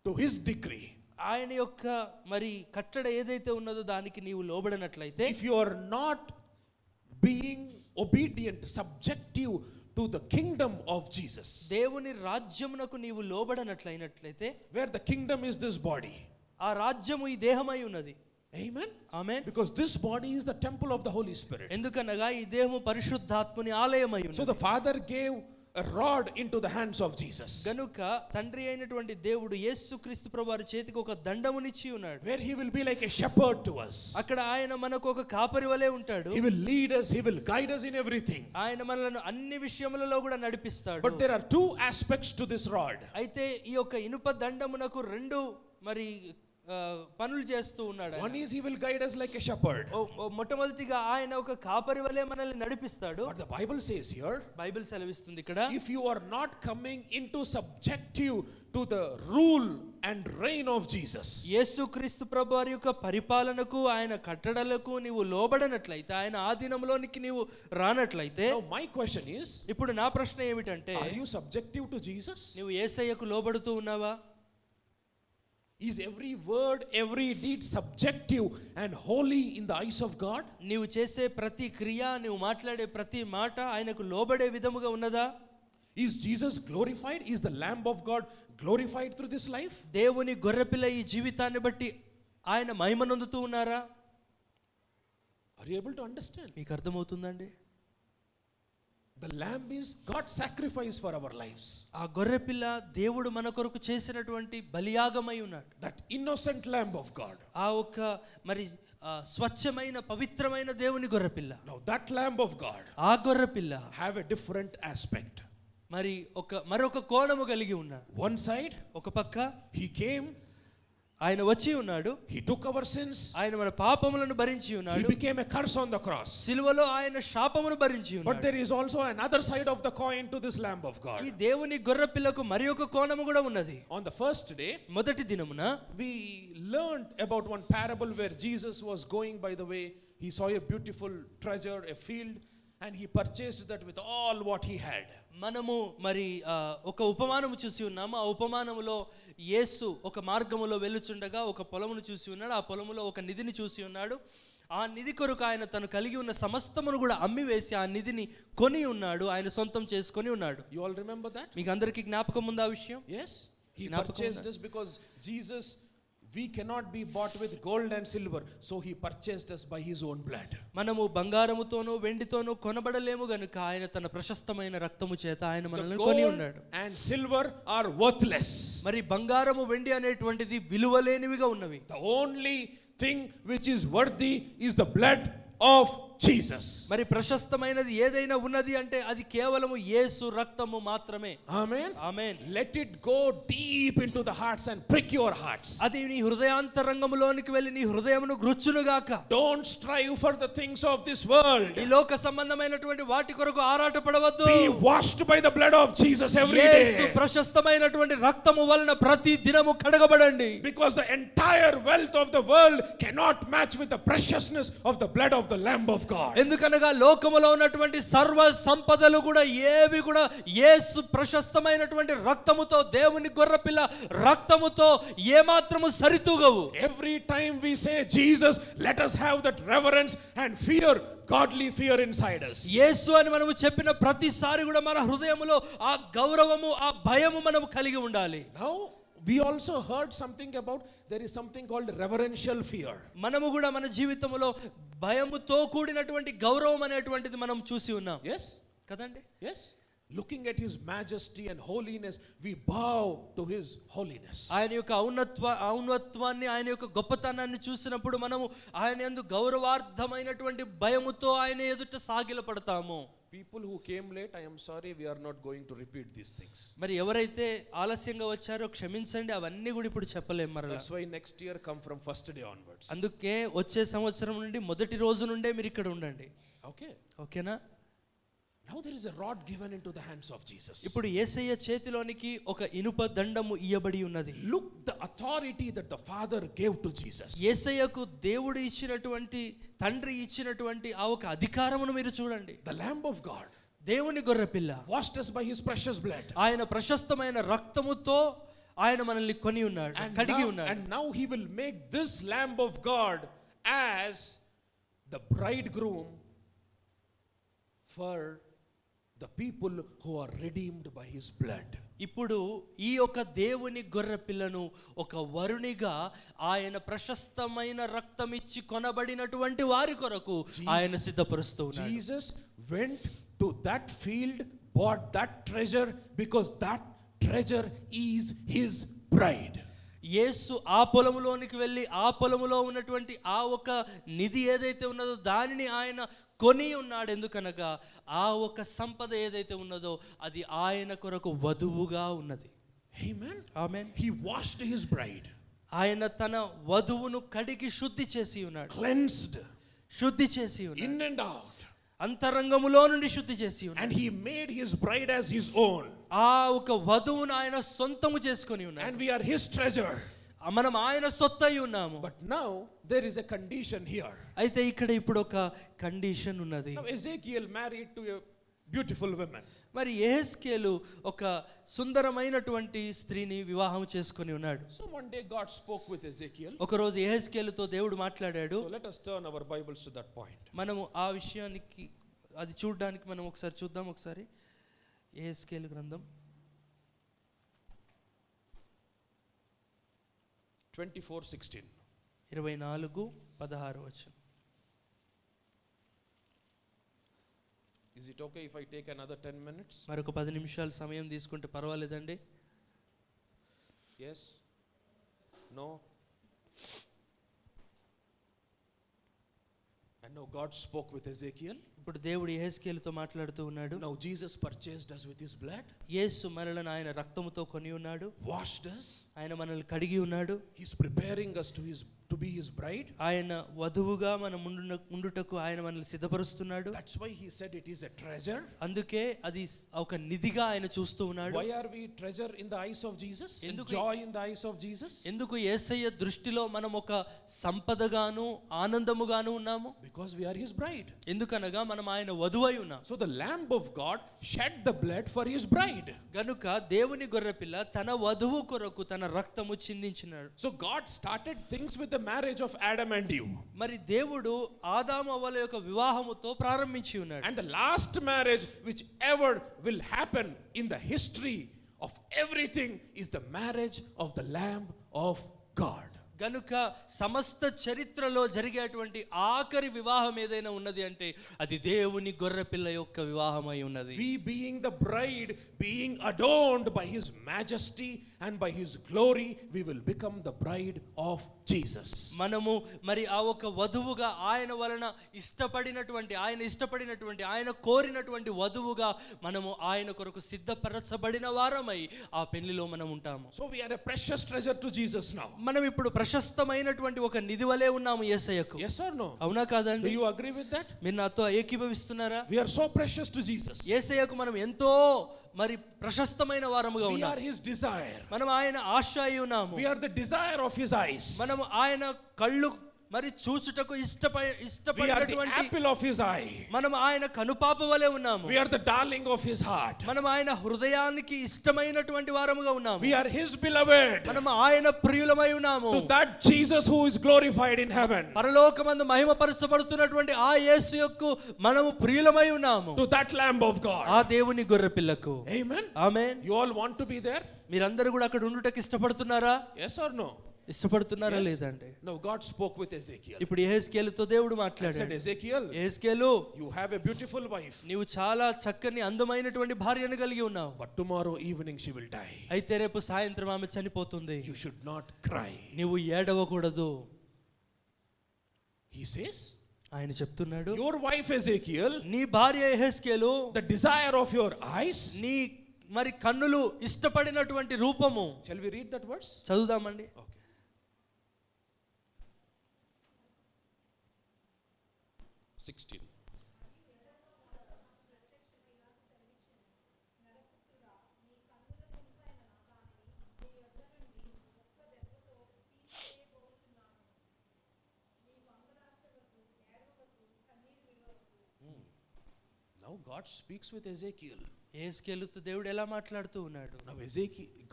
A: to his decree,
B: ఆయన యొక్క మరి కట్టడ ఏదైతే ఉన్నదో దానికి నీవు లోబడినట్లయితే,
A: if you are not being obedient, subjective to the kingdom of Jesus,
B: దేవుని రాజ్యమునకు నీవు లోబడనట్లయినట్లయితే,
A: where the kingdom is this body.
B: ఆ రాజ్యము ఈ దేహమై ఉన్నది.
A: Amen.
B: Amen.
A: Because this body is the temple of the Holy Spirit.
B: ఎందుకనగా ఈ దేహము పరిశుద్ధాత్ముని ఆలయమై
A: So
B: ఉన్నది.
A: the Father gave a rod into the hands of Jesus,
B: గనుక తండ్రి అయినటువంటి దేవుడు యేసుక్రీస్తు ప్రభువారి చేతికి ఒక దండమునిచ్చి ఉన్నాడు.
A: where he will be like a shepherd to us.
B: అక్కడ ఆయన మనకు ఒక కాపరి వలె ఉంటాడు.
A: He will lead us, he will guide us in everything.
B: ఆయన మనలను అన్ని విషయములలో కూడా నడిపిస్తాడు.
A: But there are two aspects to this rod.
B: అయితే ఈ యొక్క ఇనుప దండమునకు 2 మరి పనులు చేస్తూ ఉన్నాడు.
A: One is he will guide us like a shepherd.
B: మొట్టమొదటిగా ఆయన ఒక కాపరి వలె మనల్ని నడిపిస్తాడు.
A: But the Bible says here,
B: Bible సెలవిస్తుంది ఇక్కడ,
A: if you are not coming into subjective to the rule and reign of Jesus,
B: యేసుక్రీస్తు ప్రభువారి యొక్క పరిపాలనకు, ఆయన కట్టడలకు నీవు లోబడనట్లయితే, ఆయన ఆధీనంలోనికి నీవు రానట్లయితే,
A: now my question is,
B: ఇప్పుడు నా ప్రశ్న ఏమిటంటే,
A: are you subjective to Jesus?
B: నువ్వు యేసయ్యకు లోబడుతూ ఉన్నావా?
A: Is every word, every deed subjective and holy in the eyes of God?
B: నీవు చేసే ప్రతి క్రియ, నీవు మాట్లాడే ప్రతి మాట ఆయనకు లోబడే విధముగా ఉన్నదా?
A: Is Jesus glorified? Is the Lamb of God glorified through this life?
B: దేవుని గొర్రెపిల్ల ఈ జీవితాన్ని బట్టి ఆయన మహిమ నొందుతూ ఉన్నారా?
A: Are you able to understand?
B: మీకు అర్థమవుతుందండి?
A: The lamb is God's sacrifice for our lives.
B: ఆ గొర్రెపిల్ల దేవుడు మన కొరకు చేసినటువంటి బలియాగమై ఉన్నాడు.
A: That innocent lamb of God.
B: ఆ ఒక్క మరి స్వచ్ఛమైన పవిత్రమైన దేవుని గొర్రెపిల్ల.
A: Now that lamb of God
B: ఆ గొర్రెపిల్ల
A: have a different aspect.
B: మరి మరొక కోణము కలిగి ఉన్నాడు.
A: One side,
B: ఒక పక్క
A: he came
B: ఆయన వచ్చి ఉన్నాడు,
A: He took our sins.
B: ఆయన మన పాపములను భరించి
A: He
B: ఉన్నాడు,
A: became a curse on the cross.
B: సిలువలో ఆయన శాపమును భరించి
A: But
B: ఉన్నాడు.
A: there is also another side of the coin to this Lamb of God.
B: ఈ దేవుని గొర్రె పిల్లకు మరి ఒక కోణము కూడా ఉన్నది.
A: On the first day,
B: మొదటి దినమున
A: we learned about one parable where Jesus was going by the way. He saw a beautiful treasure, a field, and he purchased that with all what he had.
B: మనము మరి ఒక ఉపమానము చూసి ఉన్నాము. ఆ ఉపమానములో యేసు ఒక మార్గములో వెళ్ళుచుండగా ఒక పొలమును చూసి ఉన్నాడు. ఆ పొలములో ఒక నిధిని చూసి ఉన్నాడు. ఆ నిధి కొరకు ఆయన తను కలిగి ఉన్న సమస్తమును కూడా అమ్మివేసి ఆ నిధిని కొని ఉన్నాడు, ఆయన సొంతం చేసుకొని ఉన్నాడు.
A: You all remember that?
B: మీకు అందరికీ జ్ఞాపకం ఉందా ఆ విషయం?
A: Yes. He purchased us because Jesus, we cannot be bought with gold and silver, so he purchased us by his own blood.
B: మనము బంగారముతోనూ వెండితోనూ కొనబడలేము గనుక ఆయన తన ప్రశస్తమైన రక్తము చేత ఆయన మనల్ని కొని
A: Gold
B: ఉన్నాడు.
A: and silver are worthless.
B: మరి బంగారము వెండి అనేటువంటిది విలువలేనివిగా ఉన్నవి.
A: The only thing which is worthy is the blood of Jesus.
B: మరి ప్రశస్తమైనది ఏదైనా ఉన్నది అంటే అది కేవలము యేసు రక్తము మాత్రమే.
A: Amen.
B: Amen.
A: Let it go deep into the hearts and prick your hearts.
B: అది నీ హృదయాంతరంగములోనికి వెళ్ళి నీ హృదయమును గ్రుచ్చునుగాక.
A: Don't strive for the things of this world.
B: ఈ లోక సంబంధమైనటువంటి వాటి కొరకు ఆరాటపడవద్దు.
A: Be washed by the blood of Jesus every
B: Yesu
A: day.
B: ప్రశస్తమైనటువంటి రక్తము వలన ప్రతి దినము కడగబడండి.
A: Because the entire wealth of the world cannot match with the preciousness of the blood of the Lamb of God.
B: ఎందుకనగా లోకములో ఉన్నటువంటి సర్వ సంపదలు కూడా ఏవి కూడా యేసు ప్రశస్తమైనటువంటి రక్తముతో, దేవుని గొర్రెపిల్ల రక్తముతో ఏమాత్రము సరితూగవు.
A: Every time we say Jesus, let us have that reverence and fear, godly fear inside us.
B: యేసు అని మనము చెప్పిన ప్రతిసారి కూడా మన హృదయములో ఆ గౌరవము, ఆ భయము మనము కలిగి ఉండాలి.
A: Now we also heard something about there is something called reverential fear.
B: మనము కూడా మన జీవితంలో భయముతో కూడినటువంటి గౌరవం అనేటువంటిది మనం చూసి ఉన్నాం.
A: Yes?
B: కదండి?
A: Yes? Looking at his majesty and holiness, we bow to his holiness.
B: ఆయన యొక్క ఔన్నత్వాన్ని, ఆయన యొక్క గొప్పతనాన్ని చూసినప్పుడు మనము ఆయన యందు గౌరవార్థమైనటువంటి భయముతో ఆయన ఎదుట సాగిలపడతాము.
A: People who came late, I am sorry, we are not going to repeat these things.
B: మరి ఎవరైతే ఆలస్యంగా వచ్చారో క్షమించండి, అవన్నీ కూడా ఇప్పుడు చెప్పలేం మరలా.
A: That's why next year come from first day onwards.
B: అందుకే వచ్చే సంవత్సరం నుండి మొదటి రోజు నుండే మీరు ఇక్కడ ఉండండి.
A: Okay.
B: ఓకేనా?
A: Now there is a rod given into the hands of Jesus.
B: ఇప్పుడు యేసయ్య చేతిలోనికి ఒక ఇనుప దండము ఇయ్యబడి ఉన్నది.
A: Look the authority that the Father gave to Jesus.
B: యేసయ్యకు దేవుడు ఇచ్చినటువంటి, తండ్రి ఇచ్చినటువంటి ఆ ఒక అధికారమును మీరు చూడండి.
A: The Lamb of God
B: దేవుని గొర్రెపిల్ల
A: washed us by his precious blood.
B: ఆయన ప్రశస్తమైన రక్తముతో ఆయన మనల్ని కొని ఉన్నాడు, కడిగి ఉన్నాడు.
A: And now he will make this Lamb of God as the bridegroom for the people who are redeemed by his blood.
B: ఇప్పుడు ఈ యొక్క దేవుని గొర్రె పిల్లను ఒక వరునిగా ఆయన ప్రశస్తమైన రక్తం ఇచ్చి కొనబడినటువంటి వారి కొరకు ఆయన సిద్ధపరుస్తూ ఉన్నాడు.
A: Jesus went to that field, bought that treasure because that treasure is his bride.
B: యేసు ఆ పొలములోనికి వెళ్ళి ఆ పొలములో ఉన్నటువంటి ఆ ఒక నిధి ఏదైతే ఉన్నదో దానిని ఆయన కొని ఉన్నాడు. ఎందుకనగా ఆ ఒక సంపద ఏదైతే ఉన్నదో అది ఆయన కొరకు వధువుగా ఉన్నది.
A: Amen.
B: Amen.
A: He washed his bride.
B: ఆయన తన వధువును కడిగి శుద్ధి చేసి ఉన్నాడు.
A: Cleansed.
B: శుద్ధి చేసి ఉన్నాడు.
A: In and out.
B: అంతరంగములో నుండి శుద్ధి చేసి ఉన్నాడు.
A: And he made his bride as his own.
B: ఆ ఒక వధువును ఆయన సొంతము చేసుకొని ఉన్నాడు.
A: And we are his treasure.
B: మనం ఆయన సొత్తై ఉన్నాము.
A: But now there is a condition here.
B: అయితే ఇక్కడ ఇప్పుడు ఒక కండిషన్ ఉన్నది.
A: Now Ezekiel married to a beautiful woman.
B: మరి యెహెజ్కేలు ఒక సుందరమైనటువంటి స్త్రీని వివాహం చేసుకొని ఉన్నాడు.
A: So one day God spoke with Ezekiel.
B: ఒక రోజు యెహెజ్కేలుతో దేవుడు మాట్లాడాడు.
A: So let us turn our Bibles to that point.
B: మనము ఆ విషయానికి అది చూడడానికి మనం ఒకసారి చూద్దాం. ఒకసారి యెహెజ్కేలు గ్రంథం
A: 24:16.
B: 24:16 వచనం.
A: Is it okay if I take another 10 minutes?
B: మరొక 10 నిమిషాలు సమయం తీసుకుంటే పర్వాలేదండి?
A: Yes? No? And now God spoke with Ezekiel.
B: ఇప్పుడు దేవుడు యెహెజ్కేలుతో మాట్లాడుతూ ఉన్నాడు.
A: Now Jesus purchased us with his blood,
B: యేసు మనలను ఆయన రక్తముతో కొని ఉన్నాడు,
A: washed us,
B: ఆయన మనల్ని కడిగి ఉన్నాడు.
A: He's preparing us to be his bride.
B: ఆయన వధువుగా మనం ఉండుటకు ఆయన మనల్ని సిద్ధపరుస్తున్నాడు.
A: That's why he said it is a treasure.
B: అందుకే అది ఒక నిధిగా ఆయన చూస్తూ ఉన్నాడు.
A: Why are we treasure in the eyes of Jesus? And joy in the eyes of Jesus?
B: ఎందుకు యేసయ్య దృష్టిలో మనం ఒక సంపదగాను ఆనందముగాను ఉన్నాము?
A: Because we are his bride.
B: ఎందుకనగా మనం ఆయన వధువై ఉన్నాం.
A: So the lamb of God shed the blood for his bride.
B: గనుక దేవుని గొర్రెపిల్ల తన వధువు కొరకు తన రక్తము చిందించినాడు.
A: So God started things with the marriage of Adam and Eve.
B: మరి దేవుడు ఆదాము అవ్వల యొక్క వివాహముతో ప్రారంభించి ఉన్నాడు.
A: And the last marriage which ever will happen in the history of everything is the marriage of the Lamb of God.
B: గనుక సమస్త చరిత్రలో జరిగేటువంటి ఆఖరి వివాహం ఏదైనా ఉన్నది అంటే అది దేవుని గొర్రెపిల్ల యొక్క వివాహమై ఉన్నది.
A: We being the bride, being adorned by his majesty and by his glory, we will become the bride of Jesus.
B: మనము మరి ఆ ఒక వధువుగా ఆయన వలన ఇష్టపడినటువంటి ఆయన కోరినటువంటి వధువుగా మనము ఆయన కొరకు సిద్ధపరచబడిన వారమై ఆ పెళ్లిలో మనం ఉంటాము.
A: So we are a precious treasure to Jesus now.
B: మనం ఇప్పుడు ప్రశస్తమైనటువంటి ఒక నిధి వలె ఉన్నాము యేసయ్యకు.
A: Yes or no?
B: అవునా కాదండి?
A: Do you agree with that?
B: మీరు నాతో ఏకీభవిస్తున్నారా?
A: We are so precious to Jesus.
B: యేసయ్యకు మనం ఎంతో మరి ప్రశస్తమైన వారముగా
A: We
B: ఉన్నాము.
A: are his desire.
B: మనం ఆయన ఆశ అయి ఉన్నాము.
A: We are the desire of his eyes.
B: మనం ఆయన కళ్ళు మరి చూచుటకు
A: We are the
B: ఇష్టపడినటువంటి
A: apple of his eye.
B: మనం ఆయన కనుపాప వలె ఉన్నాము.
A: We are the darling of his heart.
B: మనం ఆయన హృదయానికి ఇష్టమైనటువంటి వారముగా ఉన్నాము.
A: We are his beloved.
B: మనం ఆయన ప్రియులమై ఉన్నాము.
A: To that Jesus who is glorified in heaven.
B: పరలోకమందు మహిమపరచబడుతున్నటువంటి ఆ యేసు యొక్క మనము ప్రియులమై ఉన్నాము.
A: To that Lamb of God.
B: ఆ దేవుని గొర్రెపిల్లకు.
A: Amen.
B: Amen.
A: You all want to be there?
B: మీరందరూ కూడా అక్కడ ఉండుటకు ఇష్టపడుతున్నారా?
A: Yes or no?
B: ఇష్టపడుతున్నారా
A: Yes.
B: లేదండి?
A: No, God spoke with Ezekiel.
B: ఇప్పుడు యెహెజ్కేలుతో దేవుడు
A: He said,
B: మాట్లాడాడు.
A: Ezekiel,
B: యెహెజ్కేలు,
A: you have a beautiful wife,
B: నీవు చాలా చక్కని అందమైనటువంటి భార్యను కలిగి ఉన్నావు.
A: but tomorrow evening she will die.
B: అయితే రేపు సాయంత్రం ఆమె చనిపోతుంది.
A: You should not cry.
B: నీవు ఏడవకూడదు.
A: He says,
B: ఆయన చెప్తున్నాడు,
A: your wife Ezekiel,
B: నీ భార్య యెహెజ్కేలు,
A: the desire of your eyes.
B: నీ మరి కన్నులు ఇష్టపడినటువంటి రూపము.
A: Shall we read that verse?
B: చదువుదామండి.
A: Okay. 16. Now God speaks with Ezekiel.
B: యెహెజ్కేలుతో దేవుడు ఎలా మాట్లాడుతూ ఉన్నాడు?
A: Now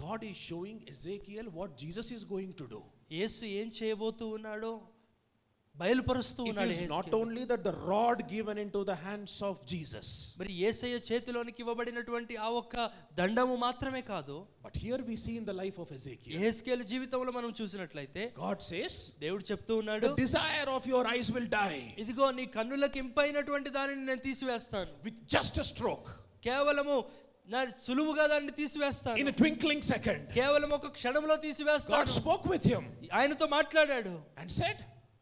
A: God is showing Ezekiel what Jesus is going to do.
B: యేసు ఏం చేయబోతూ ఉన్నాడో బయలుపరుస్తూ
A: It
B: ఉన్నాడు.
A: is not only that the rod given into the hands of Jesus,
B: మరి యేసయ్య చేతిలోనికి ఇవ్వబడినటువంటి ఆ ఒక్క దండము మాత్రమే కాదు.
A: but here we see in the life of Ezekiel,
B: యెహెజ్కేలు జీవితంలో మనం చూసినట్లయితే
A: God says,
B: దేవుడు చెప్తూ ఉన్నాడు,
A: the desire of your eyes will die
B: ఇదిగో నీ కన్నులకు ఇంపైనటువంటి దానిని నేను తీసివేస్తాను.
A: with just a stroke,
B: కేవలము నా సులువుగా దాన్ని తీసివేస్తాను.
A: in a twinkling second.
B: కేవలం ఒక క్షణంలో
A: God
B: తీసివేస్తాను.
A: spoke with him
B: ఆయనతో మాట్లాడాడు.
A: and said,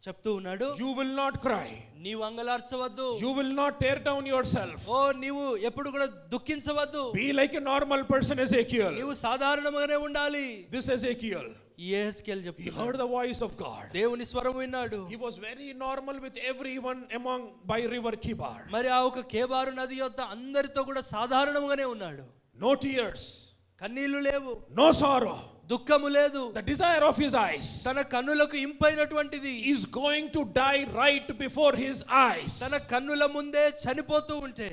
B: చెప్తూ ఉన్నాడు,
A: you will not cry,
B: నీవు అంగలార్చవద్దు.
A: you will not tear down yourself,
B: ఓ నీవు ఎప్పుడు కూడా దుఃఖించవద్దు.
A: be like a normal person. Ezekiel,
B: నీవు సాధారణంగానే ఉండాలి.
A: this Ezekiel,
B: యెహెజ్కేలు
A: he
B: చెప్తున్నాడు,
A: heard the voice of God.
B: దేవుని స్వరం విన్నాడు.
A: He was very normal with everyone among by river Kibar.
B: మరి ఆ ఒక కేబారు నది యొద్ద అందరితో కూడా సాధారణంగానే ఉన్నాడు.
A: No tears,
B: కన్నీళ్లు లేవు,
A: no sorrow.
B: దుఃఖము లేదు.
A: The desire of his eyes
B: తన కన్నులకు ఇంపైనటువంటిది
A: is going to die right before his eyes.
B: తన కన్నుల ముందే చనిపోతూ ఉంటే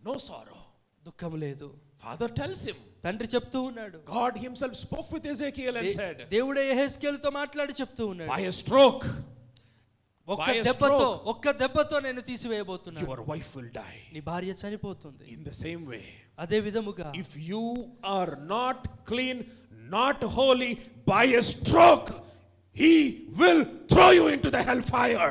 A: No sorrow.
B: దుఃఖము లేదు.
A: Father tells him.
B: తండ్రి చెప్తూ ఉన్నాడు.
A: God himself spoke with Ezekiel and said,
B: దేవుడే యెహెజ్కేలుతో మాట్లాడి చెప్తూ ఉన్నాడు,
A: by a stroke,
B: ఒక్క
A: by a
B: దెబ్బతో నేను తీసివేయబోతున్నాను.
A: your wife will die.
B: నీ భార్య చనిపోతుంది.
A: In the same way,
B: అదే విధముగా
A: if you are not clean, not holy, by a stroke, he will throw you into the hellfire.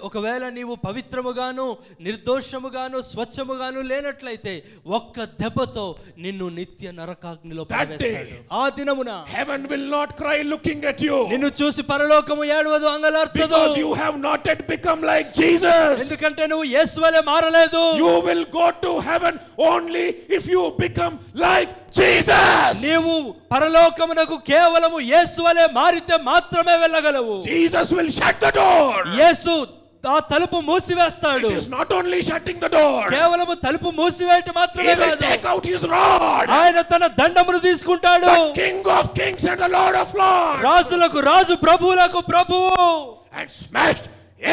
B: ఒకవేళ నీవు పవిత్రముగాను నిర్దోషముగాను స్వచ్ఛముగాను లేనట్లయితే ఒక్క దెబ్బతో నిన్ను నిత్య నరకాగ్నిలో పడవేస్తాడు. ఆ దినమున
A: Heaven will not cry looking at you,
B: నిన్ను చూసి పరలోకము ఏడవదు, అంగలార్చదు.
A: because you have not yet become like Jesus.
B: ఎందుకంటే నువ్వు యేసు వలె మారలేదు.
A: You will go to heaven only if you become like Jesus.
B: నీవు పరలోకమునకు కేవలము యేసు వలె మారితే మాత్రమే వెళ్ళగలవు.
A: Jesus will shut the door.
B: యేసు ఆ తలుపు మూసివేస్తాడు.
A: It is not only shutting the door.
B: కేవలము తలుపు మూసివేయటం మాత్రమే
A: He will
B: కాదు,
A: take out his rod.
B: ఆయన తన దండమును తీసుకుంటాడు.
A: The King of Kings and the Lord of Lords.
B: రాజులకు రాజు, ప్రభువులకు ప్రభువు,
A: And smashed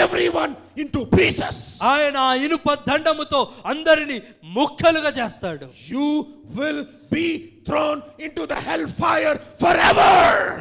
A: everyone into pieces.
B: ఆయన ఆ ఇనుప దండముతో అందరిని ముక్కలుగా చేస్తాడు.
A: You will be thrown into the hellfire forever.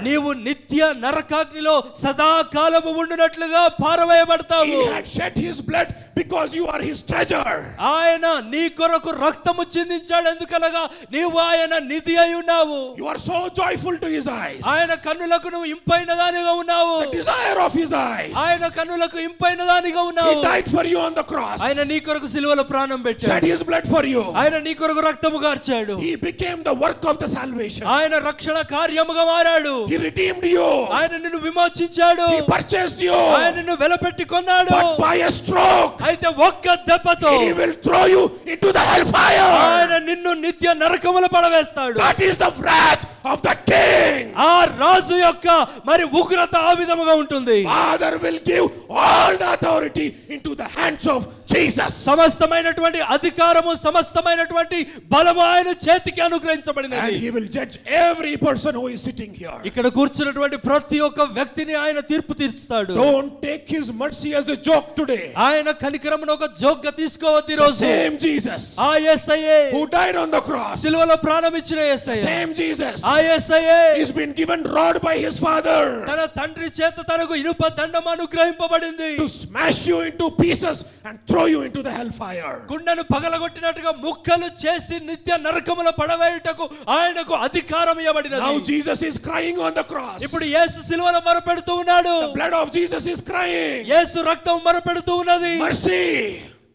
B: నీవు నిత్య నరకాగ్నిలో సదాకాలము ఉండునట్లుగా పారవేయబడతావు.
A: He had shed his blood because you are his treasure.
B: ఆయన నీ కొరకు రక్తము చిందించాడు, ఎందుకనగా నీవు ఆయన నిధి అయి ఉన్నావు.
A: You are so joyful to his eyes.
B: ఆయన కన్నులకు నువ్వు ఇంపైన దానిగా ఉన్నావు.
A: The desire of his eyes.
B: ఆయన కన్నులకు ఇంపైన దానిగా
A: He
B: ఉన్నావు.
A: died for you on the cross.
B: ఆయన నీ కొరకు సిలువలో ప్రాణం
A: Shed
B: పెట్టాడు.
A: his blood for you.
B: ఆయన నీ కొరకు రక్తము గార్చాడు.
A: He became the work of the salvation.
B: ఆయన రక్షణ కార్యముగా మారాడు.
A: He redeemed you.
B: ఆయన నిన్ను విమోచించాడు.
A: He purchased you.
B: ఆయన నిన్ను వెలపెట్టి కొన్నాడు.
A: But by a stroke,
B: అయితే ఒక్క దెబ్బతో
A: he will throw you into the hellfire.
B: ఆయన నిన్ను నిత్య నరకములో పడవేస్తాడు.
A: That is the wrath of the king.
B: ఆ రాజు యొక్క మరి ఉగ్రత ఆ విధముగా ఉంటుంది.
A: Father will give all the authority into the hands of Jesus.
B: సమస్తమైనటువంటి అధికారము, సమస్తమైనటువంటి బలము ఆయన చేతికి అనుగ్రహించబడినది.
A: And he will judge every person who is sitting here.
B: ఇక్కడ కూర్చున్నటువంటి ప్రతి ఒక్క వ్యక్తిని ఆయన తీర్పు తీర్చుతాడు.
A: Don't take his mercy as a joke today.
B: ఆయన కనికరమును ఒక జోక్గా తీసుకోవద్దు ఈ
A: The
B: రోజు.
A: same Jesus
B: ఆ యేసయ్యే
A: who died on the cross.
B: సిలువలో ప్రాణం ఇచ్చిన యేసయ్య.
A: Same Jesus
B: ఆ యేసయ్యే
A: is been given rod by his father
B: తన తండ్రి చేత తనకు ఇనుప దండం అనుగ్రహింపబడింది.
A: to smash you into pieces and throw you into the hellfire.
B: గుండెను పగలగొట్టినట్టుగా ముక్కలు చేసి నిత్య నరకములో పడవేయుటకు ఆయనకు అధికారం ఇవ్వబడినది.
A: Now Jesus is crying on the cross.
B: ఇప్పుడు యేసు సిలువలో మొరపెడుతూ ఉన్నాడు.
A: The blood of Jesus is crying.
B: యేసు రక్తం మొరపెడుతూ ఉన్నది.
A: Mercy,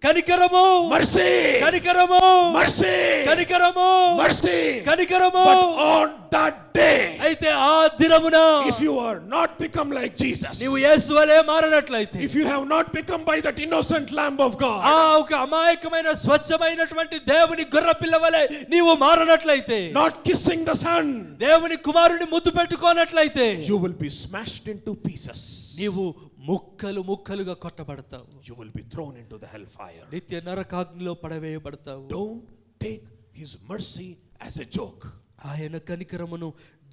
B: కనికరము,
A: mercy,
B: కనికరము,
A: mercy,
B: కనికరము,
A: mercy.
B: కనికరము.
A: But on that day,
B: అయితే ఆ దినమున
A: if you are not become like Jesus,
B: నీవు యేసు వలె మారనట్లయితే,
A: if you have not become by that innocent lamb of
B: ఆ
A: God,
B: ఒక అమాయకమైన స్వచ్ఛమైనటువంటి దేవుని గొర్రెపిల్ల వలె నీవు మారనట్లయితే,
A: not kissing the Son,
B: దేవుని కుమారుని ముద్దు పెట్టుకోనట్లయితే,
A: you will be smashed into pieces.
B: నీవు ముక్కలు ముక్కలుగా కొట్టబడతావు.
A: You will be thrown into the hellfire.
B: నిత్య నరకాగ్నిలో పడవేయబడతావు.
A: Don't take his mercy as a joke.
B: ఆయన కనికరమును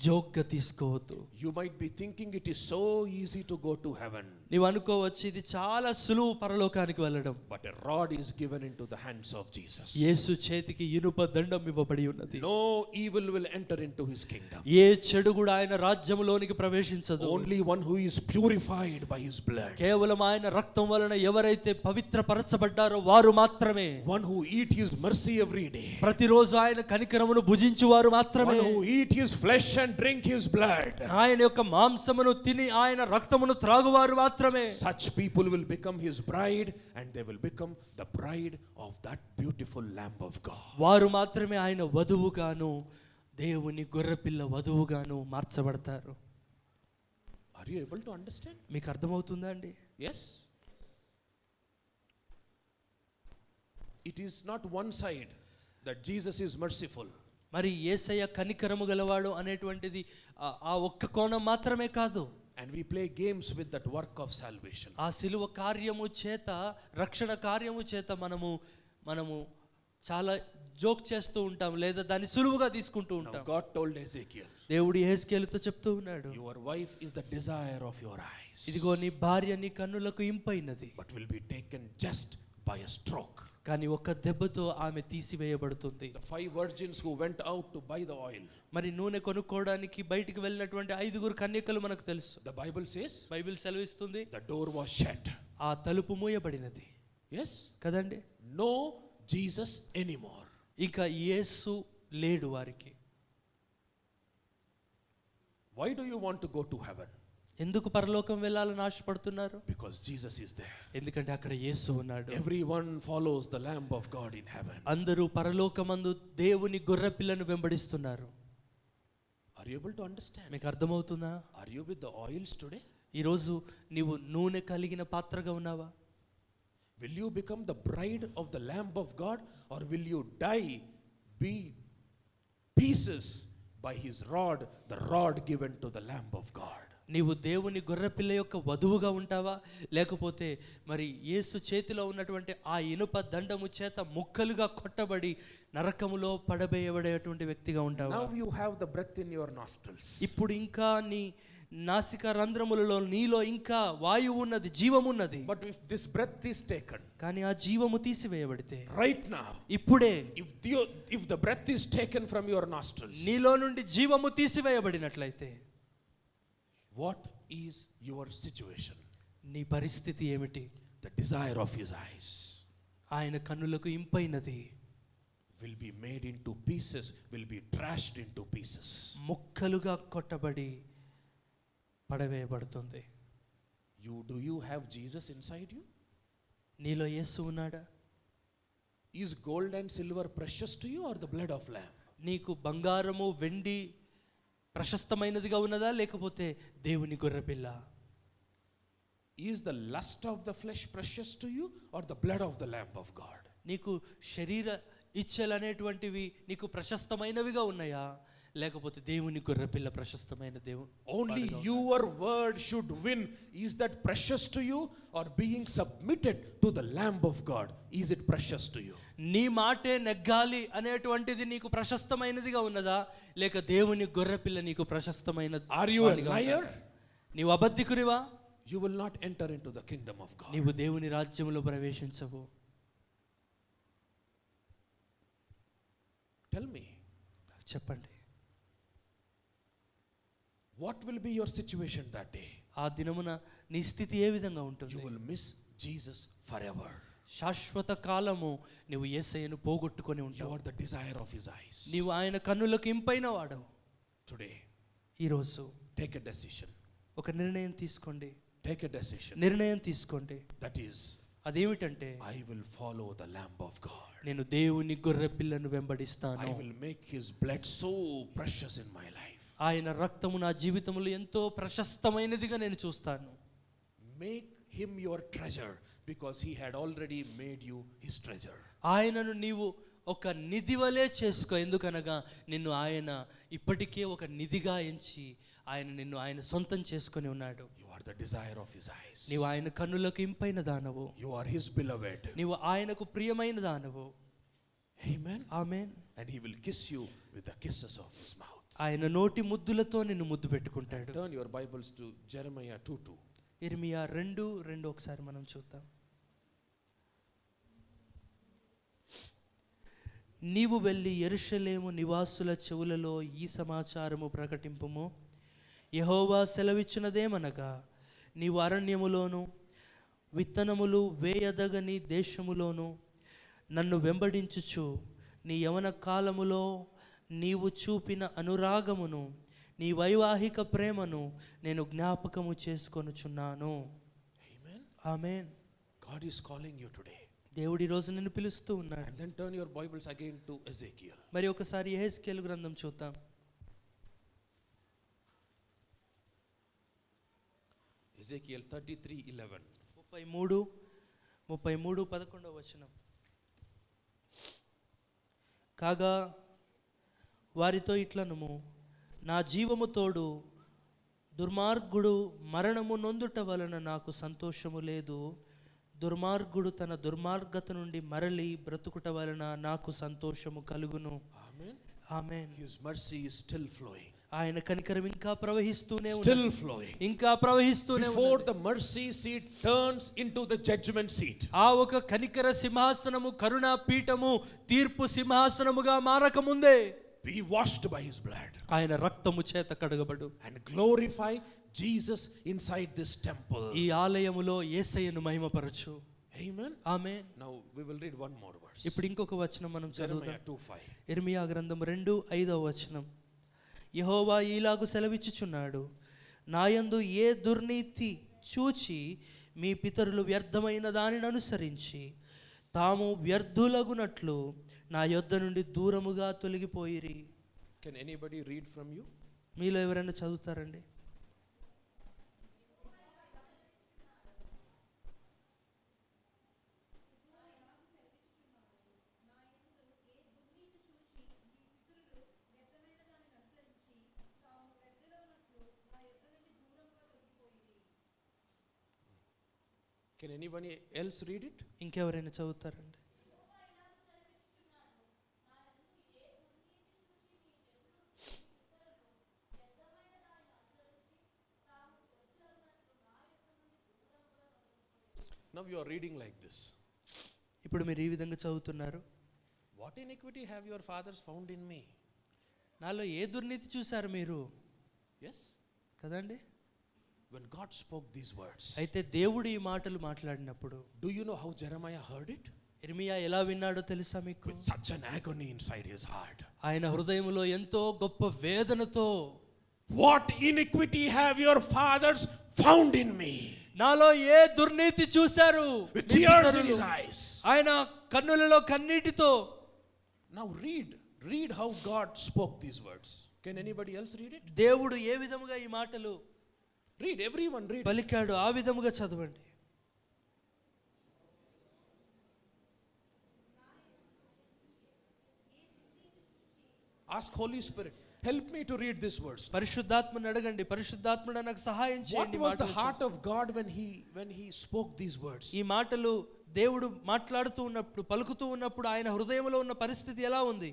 B: జోక్గా తీసుకోవద్దు.
A: You might be thinking it is so easy to go to heaven,
B: నీవు అనుకోవచ్చు ఇది చాలా సులువు పరలోకానికి వెళ్ళడం.
A: but a rod is given into the hands of Jesus.
B: యేసు చేతికి ఇనుప దండం ఇవ్వబడి ఉన్నది.
A: No evil will enter into his kingdom.
B: ఏ చెడు కూడా ఆయన రాజ్యములోనికి ప్రవేశించదు.
A: Only one who is purified by his blood,
B: కేవలం ఆయన రక్తం వలన ఎవరైతే పవిత్రపరచబడ్డారో వారు మాత్రమే,
A: one who eat his mercy every day,
B: ప్రతిరోజు ఆయన కనికరమును భుజించు వారు మాత్రమే,
A: one who eat his flesh and drink his blood,
B: ఆయన యొక్క మాంసమును తిని ఆయన రక్తమును త్రాగువారు మాత్రమే.
A: such people will become his bride, and they will become the bride of that beautiful lamb of God.
B: వారు మాత్రమే ఆయన వధువుగాను దేవుని గొర్రెపిల్ల వధువుగాను మార్చబడతారు.
A: Are you able to understand?
B: మీకు అర్థమవుతుందా అండి?
A: Yes. It is not one side that Jesus is merciful.
B: మరి యేసయ్య కనికరము గలవాడు అనేటువంటిది ఆ ఒక్క కోణం మాత్రమే కాదు.
A: And we play games with that work of salvation.
B: ఆ సిలువ కార్యము చేత, రక్షణ కార్యము చేత మనము చాలా జోక్ చేస్తూ ఉంటాం, లేదా దాన్ని సులువుగా తీసుకుంటూ
A: Now
B: ఉంటాం.
A: God told Ezekiel,
B: దేవుడు యెహెజ్కేలుతో చెప్తూ ఉన్నాడు,
A: your wife is the desire of your eyes,
B: ఇదిగో నీ భార్య నీ కన్నులకు ఇంపైనది,
A: but will be taken just by a stroke.
B: కానీ ఒక్క దెబ్బతో ఆమె తీసివేయబడుతుంది.
A: The 5 virgins who went out to buy the oil,
B: మరి నూనె కొనుక్కోవడానికి బయటికి వెళ్ళినటువంటి 5 కన్యకలు మనకు తెలుసు.
A: the Bible says
B: బైబిల్ సెలవిస్తుంది,
A: the door was shut.
B: ఆ తలుపు మూయబడినది.
A: Yes,
B: కదండి?
A: no Jesus anymore.
B: ఇంకా యేసు లేడు వారికి.
A: Why do you want to go to heaven?
B: ఎందుకు పరలోకం వెళ్ళాలని ఆశపడుతున్నారు?
A: Because Jesus is there.
B: ఎందుకంటే అక్కడ యేసు ఉన్నాడు.
A: Everyone follows the Lamb of God in heaven.
B: అందరూ పరలోకమందు దేవుని గొర్రెపిల్లను వెంబడిస్తున్నారు.
A: Are you able to understand?
B: మీకు అర్థమవుతుందా?
A: Are you with the oils today?
B: ఈరోజు నీవు నూనె కలిగిన పాత్రగా ఉన్నావా?
A: Will you become the bride of the Lamb of God, or will you die, be pieces by his rod, the rod given to the Lamb of God.
B: నీవు దేవుని గొర్రెపిల్ల యొక్క వధువుగా ఉంటావా, లేకపోతే మరి యేసు చేతిలో ఉన్నటువంటి ఆ ఇనుప దండము చేత ముక్కలుగా కొట్టబడి నరకములో పడవేయబడేటువంటి వ్యక్తిగా ఉంటావా?
A: Now you have the breath in your nostrils.
B: ఇప్పుడు ఇంకా నీ నాసిక రంధ్రములలో నీలో ఇంకా వాయువు ఉన్నది, జీవం ఉన్నది.
A: But if this breath is taken,
B: కానీ ఆ జీవము తీసివేయబడితే
A: right now,
B: ఇప్పుడే
A: if the breath is taken from your nostrils,
B: నీలో నుండి జీవము తీసివేయబడినట్లయితే
A: what is your situation?
B: నీ పరిస్థితి ఏమిటి?
A: The desire of his eyes
B: ఆయన కన్నులకు ఇంపైనది
A: will be made into pieces, will be trashed into pieces.
B: ముక్కలుగా కొట్టబడి పడవేయబడుతుంది.
A: Do you have Jesus inside you?
B: నీలో యేసు ఉన్నాడా?
A: Is gold and silver precious to you, or the blood of lamb?
B: నీకు బంగారము వెండి ప్రశస్తమైనదిగా ఉన్నదా, లేకపోతే దేవుని గొర్రెపిల్ల?
A: Is the lust of the flesh precious to you, or the blood of the lamb of God?
B: నీకు శరీర ఇచ్చలు అనేటువంటివి నీకు ప్రశస్తమైనవిగా ఉన్నాయా, లేకపోతే దేవుని గొర్రెపిల్ల ప్రశస్తమైన
A: Only your word should win. Is that precious to you, or being submitted to the Lamb of God? Is it precious to you?
B: నీ మాటే నెగ్గాలి అనేటువంటిది నీకు ప్రశస్తమైనదిగా ఉన్నదా, లేక దేవుని గొర్రెపిల్ల నీకు ప్రశస్తమైన?
A: Are you a liar?
B: నీవు అబద్ధికునివా?
A: You will not enter into the kingdom of God.
B: నీవు దేవుని రాజ్యములో ప్రవేశించవు.
A: Tell me,
B: చెప్పండి,
A: what will be your situation that day?
B: ఆ దినమున నీ స్థితి ఏ విధంగా ఉంటుంది?
A: You will miss Jesus forever.
B: శాశ్వత కాలము నీవు యేసయ్యను పోగొట్టుకొని
A: You
B: ఉంటావు.
A: are the desire of his eyes.
B: నీవు ఆయన కన్నులకు ఇంపైన వాడవు.
A: Today,
B: ఈరోజు
A: take a decision.
B: ఒక నిర్ణయం తీసుకోండి.
A: Take a decision.
B: నిర్ణయం తీసుకోండి.
A: That is,
B: అదేమిటంటే,
A: I will follow the Lamb of God.
B: నేను దేవుని గొర్రె పిల్లను వెంబడిస్తాను.
A: I will make his blood so precious in my life.
B: ఆయన రక్తము నా జీవితంలో ఎంతో ప్రశస్తమైనదిగా నేను చూస్తాను.
A: Make him your treasure, because he had already made you his treasure.
B: ఆయనను నీవు ఒక నిధి వలె చేసుకో. ఎందుకనగా నిన్ను ఆయన ఇప్పటికే ఒక నిధిగా ఎంచి నిన్ను ఆయన సొంతం చేసుకొని ఉన్నాడు.
A: You are the desire of his eyes.
B: నీవు ఆయన కన్నులకు ఇంపైన దానవు.
A: You are his beloved.
B: నీవు ఆయనకు ప్రియమైన దానవు.
A: Amen.
B: Amen.
A: And he will kiss you with the kisses of his mouth.
B: ఆయన నోటి ముద్దులతో నిన్ను ముద్దు పెట్టుకుంటాడు.
A: Turn your Bibles to Jeremiah 2:2.
B: ఇర్మియా 2:2 ఒకసారి మనం చూద్దాం. నీవు వెళ్ళి యెరూషలేము నివాసుల చెవులలో ఈ సమాచారము ప్రకటింపుము. యెహోవా సెలవిచ్చినదేమనగా, నీవు అరణ్యములోను విత్తనములు వేయదగని దేశములోను నన్ను వెంబడించుచు నీ యవన కాలములో నీవు చూపిన అనురాగమును నీ వైవాహిక ప్రేమను నేను జ్ఞాపకము చేసుకొనుచున్నాను.
A: Amen.
B: Amen.
A: God is calling you today.
B: దేవుడి రోజు నిన్ను పిలుస్తూ ఉన్నాడు.
A: And then turn your Bibles again to Ezekiel.
B: మరి ఒకసారి యెహెజ్కేలు గ్రంథం చూద్దాం.
A: Ezekiel 33:11.
B: 33:11 వచనం. కాగా వారితో ఇట్లనుము, నా జీవము తోడు దుర్మార్గుడు మరణము నొందుట వలన నాకు సంతోషము లేదు. దుర్మార్గుడు తన దుర్మార్గత నుండి మరలి బ్రతుకుట వలన నాకు సంతోషము కలుగును.
A: Amen.
B: Amen.
A: His mercy is still flowing.
B: ఆయన కనికరం ఇంకా ప్రవహిస్తూనే ఉంది.
A: Still flowing.
B: ఇంకా ప్రవహిస్తూనే
A: Before
B: ఉంది.
A: the mercy seat turns into the judgment seat.
B: ఆ ఒక కనికర సింహాసనము కరుణా పీఠము తీర్పు సింహాసనముగా మారకముందే
A: Be washed by his blood.
B: ఆయన రక్తము చేత కడగబడు.
A: And glorify Jesus inside this temple.
B: ఈ ఆలయములో యేసయ్యను మహిమపరచు.
A: Amen.
B: Amen.
A: Now we will read one more verse.
B: ఇప్పుడు ఇంకొక వచనం మనం చదువుదాం.
A: Jeremiah 2:5.
B: ఇర్మియా గ్రంథం 2:5 వచనం. యెహోవా ఈలాగు సెలవిచ్చుచున్నాడు, నాయందు ఏ దుర్నీతి చూచి మీ పితరులు వ్యర్థమైన దానిని అనుసరించి తాము వ్యర్థులగునట్లు నా యొద్ద నుండి దూరముగా తొలగిపోయిరి.
A: Can anybody read from you?
B: మీలో ఎవరైనా చదువుతారండి?
A: Can anyone else read it?
B: ఇంకెవరైనా చదువుతారండి?
A: Now you are reading like this.
B: ఇప్పుడు మీరు ఈ విధంగా చదువుతున్నారు.
A: What iniquity have your fathers found in me?
B: నాలో ఏ దుర్నీతి చూశారు మీరు?
A: Yes?
B: కదండి.
A: When God spoke these words,
B: అయితే దేవుడు ఈ మాటలు మాట్లాడినప్పుడు
A: do you know how Jeremiah heard it?
B: ఇర్మియా ఎలా విన్నాడో తెలుసా మీకు?
A: With such an agony inside his heart.
B: ఆయన హృదయంలో ఎంతో గొప్ప వేదనతో,
A: What iniquity have your fathers found in me?
B: నాలో ఏ దుర్నీతి చూశారు?
A: With tears in his eyes.
B: ఆయన కన్నులలో కన్నీటితో.
A: Now read how God spoke these words. Can anybody else read it?
B: దేవుడు ఏ విధముగా ఈ మాటలు
A: Read, everyone read.
B: పలికాడు, ఆ విధముగా చదవండి.
A: Ask Holy Spirit, help me to read these words.
B: పరిశుద్ధాత్మని అడగండి, పరిశుద్ధాత్ముడా నాకు సహాయం
A: What
B: చేయండి.
A: was the heart of God when he spoke these words?
B: ఈ మాటలు దేవుడు మాట్లాడుతూ ఉన్నప్పుడు, పలుకుతూ ఉన్నప్పుడు ఆయన హృదయంలో ఉన్న పరిస్థితి ఎలా ఉంది?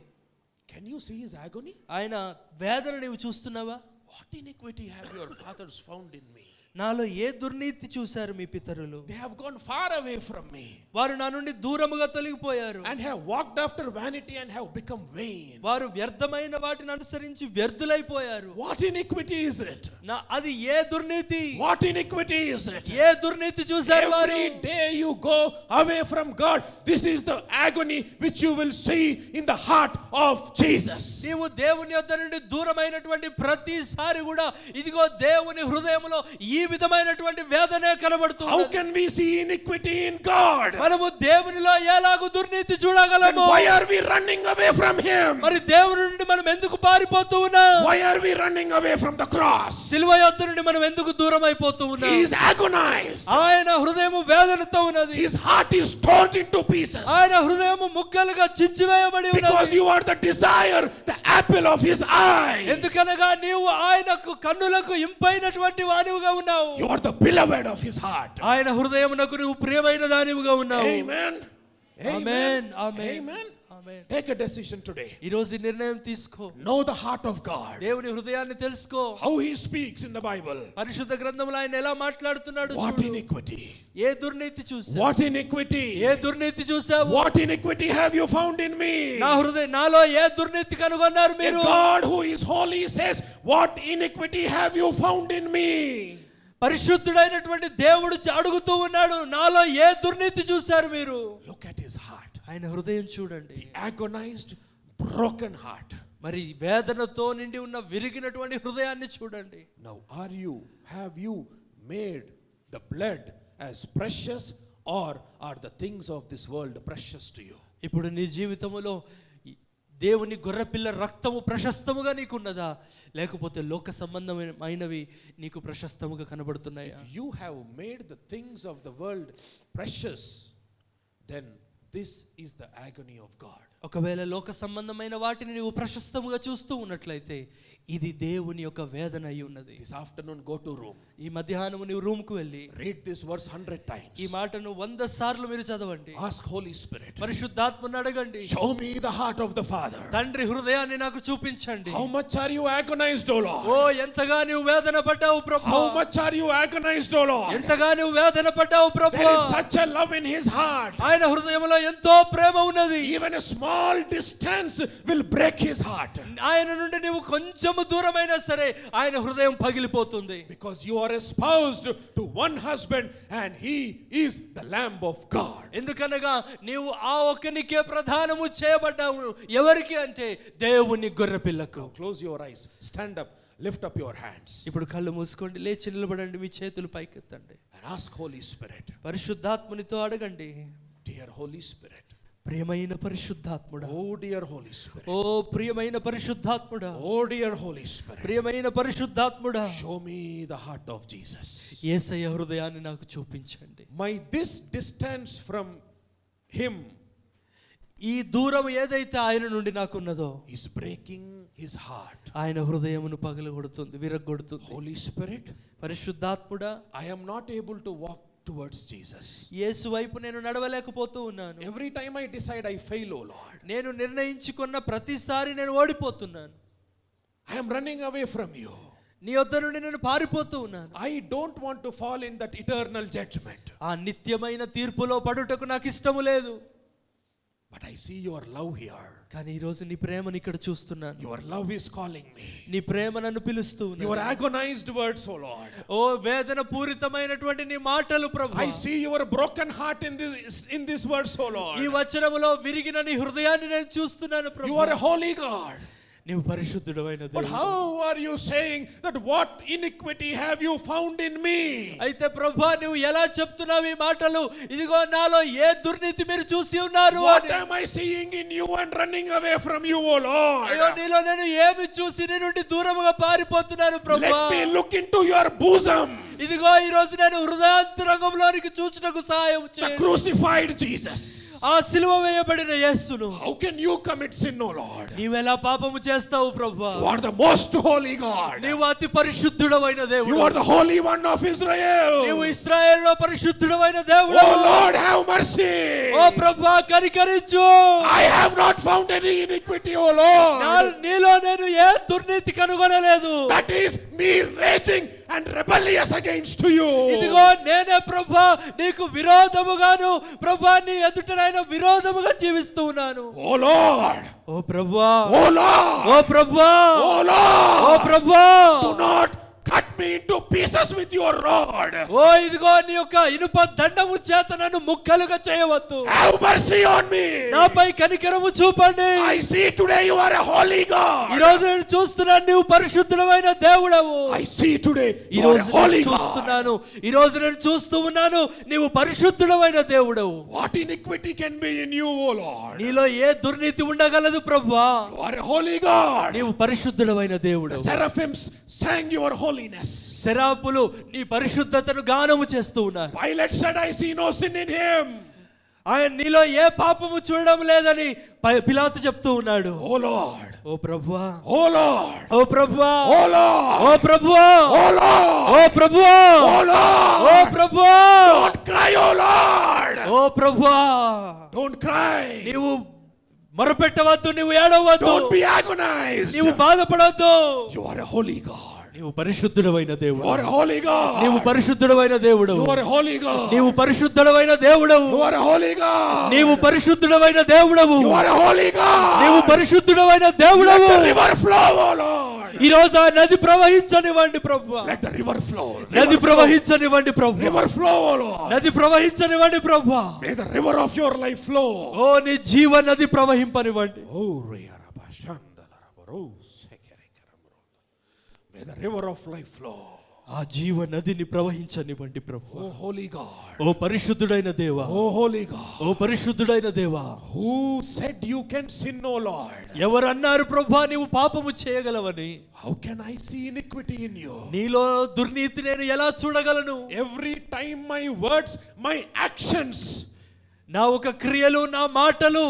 A: Can you see his agony?
B: ఆయన వేదన నీవు చూస్తున్నావా?
A: What iniquity have your fathers found in me?
B: నాలో ఏ దుర్నీతి చూశారు మీ పితరులు?
A: They have gone far away from me.
B: వారు నా నుండి దూరముగా తొలగిపోయారు.
A: And have walked after vanity and have become vain.
B: వారు వ్యర్థమైన వాటిని అనుసరించి వ్యర్థులైపోయారు.
A: What iniquity is it?
B: అది ఏ దుర్నీతి?
A: What iniquity is it?
B: ఏ దుర్నీతి చూశారు వారు?
A: Every day you go away from God, this is the agony which you will see in the heart of Jesus.
B: నీవు దేవుని యొద్ద నుండి దూరమైనటువంటి ప్రతిసారి కూడా ఇదిగో దేవుని హృదయంలో ఈ విధమైనటువంటి వేదనే కనబడుతుంది.
A: How can we see iniquity in God?
B: మనము దేవునిలో ఎలాగూ దుర్నీతి చూడగలము?
A: Why are we running away from him?
B: మరి దేవుని నుండి మనం ఎందుకు పారిపోతూ ఉన్నాం?
A: Why are we running away from the cross?
B: సిలువ యొద్ద నుండి మనం ఎందుకు దూరం అయిపోతూ ఉన్నాం?
A: He is agonized.
B: ఆయన హృదయము వేదనతో ఉన్నది.
A: His heart is torn into pieces.
B: ఆయన హృదయము ముక్కలుగా చించివేయబడి ఉన్నది.
A: Because you are the desire, the apple of his eye.
B: ఎందుకనగా నీవు ఆయనకు కన్నులకు ఇంపైనటువంటి వానివిగా ఉన్నావు.
A: You are the beloved of his heart.
B: ఆయన హృదయమునకు నీవు ప్రియమైన దానివిగా ఉన్నావు.
A: Amen.
B: Amen. Amen.
A: Amen.
B: Amen.
A: Take a decision today.
B: ఈ రోజు నిర్ణయం తీసుకో.
A: Know the heart of God.
B: దేవుని హృదయాన్ని తెలుసుకో.
A: How he speaks in the Bible.
B: పరిశుద్ధ గ్రంథంలో ఆయన ఎలా మాట్లాడుతున్నాడు
A: What
B: చూడు.
A: iniquity?
B: ఏ దుర్నీతి చూసావు?
A: What iniquity?
B: ఏ దుర్నీతి చూసావు?
A: What iniquity have you found in me?
B: నాలో ఏ దుర్నీతి కనుగొన్నారు
A: A
B: మీరు?
A: God who is holy says, what iniquity have you found in me?
B: పరిశుద్ధుడైనటువంటి దేవుడు అడుగుతూ ఉన్నాడు, నాలో ఏ దుర్నీతి చూశారు మీరు?
A: Look at his heart.
B: ఆయన హృదయం చూడండి.
A: The agonized, broken heart.
B: మరి వేదనతో నిండి ఉన్న విరిగినటువంటి హృదయాన్ని చూడండి.
A: Now have you made the blood as precious, or are the things of this world precious to you?
B: ఇప్పుడు నీ జీవితంలో దేవుని గొర్రెపిల్ల రక్తము ప్రశస్తముగా నీకున్నదా, లేకపోతే లోక సంబంధమైనవి నీకు ప్రశస్తముగా కనబడుతున్నాయా?
A: If you have made the things of the world precious, then this is the agony of God.
B: ఒకవేళ లోక సంబంధమైన వాటిని నీవు ప్రశస్తముగా చూస్తూ ఉన్నట్లయితే ఇది దేవుని యొక్క వేదన అయి ఉన్నది.
A: This afternoon go to room.
B: ఈ మధ్యాహ్నం నీవు రూమ్ కు వెళ్ళి
A: Read this verse 100 times.
B: ఈ మాటను 100 సార్లు మీరు చదవండి.
A: Ask Holy Spirit.
B: పరిశుద్ధాత్మను అడగండి,
A: Show me the heart of the Father.
B: తండ్రి హృదయాన్ని నాకు చూపించండి.
A: How much are you agonized, O Lord?
B: ఓ ఎంతగా నీవు వేదన పడ్డావు ప్రభువా.
A: How much are you agonized, O Lord?
B: ఎంతగా నీవు వేదన పడ్డావు
A: There
B: ప్రభువా.
A: is such a love in his heart.
B: ఆయన హృదయంలో ఎంతో ప్రేమ ఉన్నది.
A: Even a small distance will break his heart.
B: ఆయన నుండి నీవు కొంచెము దూరమైనా సరే ఆయన హృదయం పగిలిపోతుంది.
A: Because you are espoused to one husband and he is the Lamb of God.
B: ఎందుకనగా నీవు ఆ ఒక్కనికే ప్రధానము చేయబడ్డావు. ఎవరికి అంటే దేవుని గొర్రెపిల్లకు.
A: Now close your eyes, stand up, lift up your hands
B: ఇప్పుడు కళ్ళు మూసుకోండి, లేచి నిలబడండి, మీ చేతులు పైకెత్తండి.
A: and ask Holy Spirit.
B: పరిశుద్ధాత్మునితో అడగండి.
A: Dear Holy Spirit.
B: ప్రియమైన పరిశుద్ధాత్ముడా.
A: Oh dear Holy Spirit.
B: ఓ ప్రియమైన పరిశుద్ధాత్ముడా.
A: Oh dear Holy Spirit.
B: ప్రియమైన పరిశుద్ధాత్ముడా.
A: Show me the heart of Jesus.
B: యేసయ్య హృదయాన్ని నాకు చూపించండి.
A: This distance from him
B: ఈ దూరం ఏదైతే ఆయన నుండి నాకున్నదో
A: is breaking his heart.
B: ఆయన హృదయమును పగలగొడుతుంది, విరగొడుతుంది.
A: Holy Spirit,
B: పరిశుద్ధాత్ముడా,
A: I am not able to walk towards Jesus.
B: యేసు వైపు నేను నడవలేకపోతూ ఉన్నాను.
A: Every time I decide, I fail, oh Lord.
B: నేను నిర్ణయించుకున్న ప్రతిసారి నేను ఓడిపోతున్నాను.
A: I am running away from you.
B: నీ వద్ద నుండి నేను పారిపోతూ ఉన్నాను.
A: I don't want to fall in that eternal judgment.
B: ఆ నిత్యమైన తీర్పులో పడుటకు నాకు ఇష్టము లేదు.
A: But I see your love here.
B: కానీ ఈ రోజు నీ ప్రేమను ఇక్కడ చూస్తున్నాను.
A: Your love is calling me.
B: నీ ప్రేమ నన్ను పిలుస్తూ ఉంది.
A: Your agonized words, oh Lord.
B: ఓ వేదన పూరితమైనటువంటి నీ మాటలు ప్రభువా.
A: I see your broken heart in this words, oh Lord.
B: ఈ వచనములో విరిగిన నీ హృదయాన్ని నేను చూస్తున్నాను ప్రభువా.
A: You are a holy God.
B: నీవు పరిశుద్ధుడవైన దేవుడు.
A: But how are you saying that what iniquity have you found in me?
B: అయితే ప్రభువా నువ్వు ఎలా చెప్తున్నావు ఈ మాటలు? ఇదిగో నాలో ఏ దుర్నీతి మీరు చూసి ఉన్నారు?
A: What am I seeing in you and running away from you, O Lord?
B: అయ్యో నీలో నేను ఏమి చూసి నీ నుండి దూరముగా పారిపోతున్నాను ప్రభువా?
A: Let me look into your bosom.
B: ఇదిగో ఈ రోజు నేను హృదయాంతరంగంలోనికి చూచుటకు సహాయం
A: The
B: చేయండి.
A: crucified Jesus.
B: ఆ సిలువ వేయబడిన యేసును.
A: How can you commit sin, O Lord?
B: నీవెలా పాపము చేస్తావు ప్రభువా?
A: You are the most holy God.
B: నీవు అతి పరిశుద్ధుడవైన దేవుడు.
A: You are the holy one of Israel.
B: నీవు ఇశ్రాయేలులో పరిశుద్ధుడవైన దేవుడు.
A: Oh Lord, have mercy.
B: ఓ ప్రభువా కనికరించు.
A: I have not found any iniquity, O Lord.
B: నీలో నేను ఏ దుర్నీతి కనుగొనలేదు.
A: That is me raging and rebellious against you.
B: ఇదిగో నేనే ప్రభువా నీకు విరోధముగాను ప్రభువా నీ ఎదుటనైన విరోధముగా జీవిస్తూ ఉన్నాను.
A: Oh Lord.
B: ఓ ప్రభువా.
A: Oh Lord.
B: ఓ ప్రభువా.
A: Oh Lord.
B: ఓ ప్రభువా.
A: Do not cut me into pieces with your rod.
B: ఓ ఇదిగో నీ యొక్క ఇనుప దండము చేత నన్ను ముక్కలుగా చేయవద్దు.
A: Have mercy on me.
B: నాపై కనికరము చూపండి.
A: I see today you are a holy God.
B: ఈ రోజు నేను చూస్తున్నాను నీవు పరిశుద్ధుడైన దేవుడవు.
A: I see today
B: ఈ
A: you are
B: రోజు
A: a holy
B: నేను
A: God.
B: చూస్తున్నాను ఈ రోజు నేను చూస్తూ ఉన్నాను నీవు పరిశుద్ధుడైన దేవుడవు.
A: What iniquity can be in you, O Lord?
B: నీలో ఏ దుర్నీతి ఉండగలదు ప్రభువా?
A: You are a holy God.
B: నీవు పరిశుద్ధుడైన దేవుడవు.
A: The seraphims sang your holiness.
B: సెరాపులు నీ పరిశుద్ధతను గానము చేస్తూ ఉన్నారు.
A: Pilate said, I see no sin in him.
B: ఆయన నీలో ఏ పాపము చూడడం లేదని పిలాతు చెప్తూ ఉన్నాడు.
A: Oh Lord.
B: ఓ ప్రభువా.
A: Oh Lord.
B: ఓ ప్రభువా.
A: Oh Lord.
B: ఓ ప్రభువా.
A: Oh Lord.
B: ఓ ప్రభువా.
A: Oh Lord.
B: ఓ ప్రభువా.
A: Don't cry, oh Lord.
B: ఓ ప్రభువా.
A: Don't cry.
B: నీవు మొరపెట్టవద్దు, నీవు ఏడవద్దు,
A: Don't be agonized.
B: నీవు బాధపడవద్దు.
A: You are a holy God.
B: నీవు పరిశుద్ధుడవైన దేవుడు.
A: You are a holy God.
B: నీవు పరిశుద్ధుడవైన దేవుడవు.
A: You are a holy God.
B: నీవు పరిశుద్ధుడవైన దేవుడవు.
A: You are a holy God.
B: నీవు పరిశుద్ధుడవైన దేవుడవు.
A: You are a holy God.
B: నీవు పరిశుద్ధుడవైన దేవుడవు.
A: Let the river flow, oh Lord.
B: ఈ రోజు ఆ నది ప్రవహించనివ్వండి ప్రభువా.
A: Let the river flow.
B: నది ప్రవహించనివ్వండి ప్రభువా.
A: River flow, oh Lord.
B: నది ప్రవహించనివ్వండి ప్రభువా.
A: May the river of your life flow.
B: ఓ నీ జీవ నది ప్రవహింపనివ్వండి.
A: Oh, may the river of life flow.
B: ఆ జీవ నదిని ప్రవహించనివ్వండి ప్రభువా.
A: Oh holy God.
B: ఓ పరిశుద్ధుడైన దేవా.
A: Oh holy God.
B: ఓ పరిశుద్ధుడైన దేవా.
A: Who said you can sin, oh Lord?
B: ఎవరన్నారు ప్రభువా నీవు పాపము చేయగలవని?
A: How can I see iniquity in you?
B: నీలో దుర్నీతి నేను ఎలా చూడగలను?
A: Every time my words, my actions
B: నా ఒక క్రియలు నా మాటలు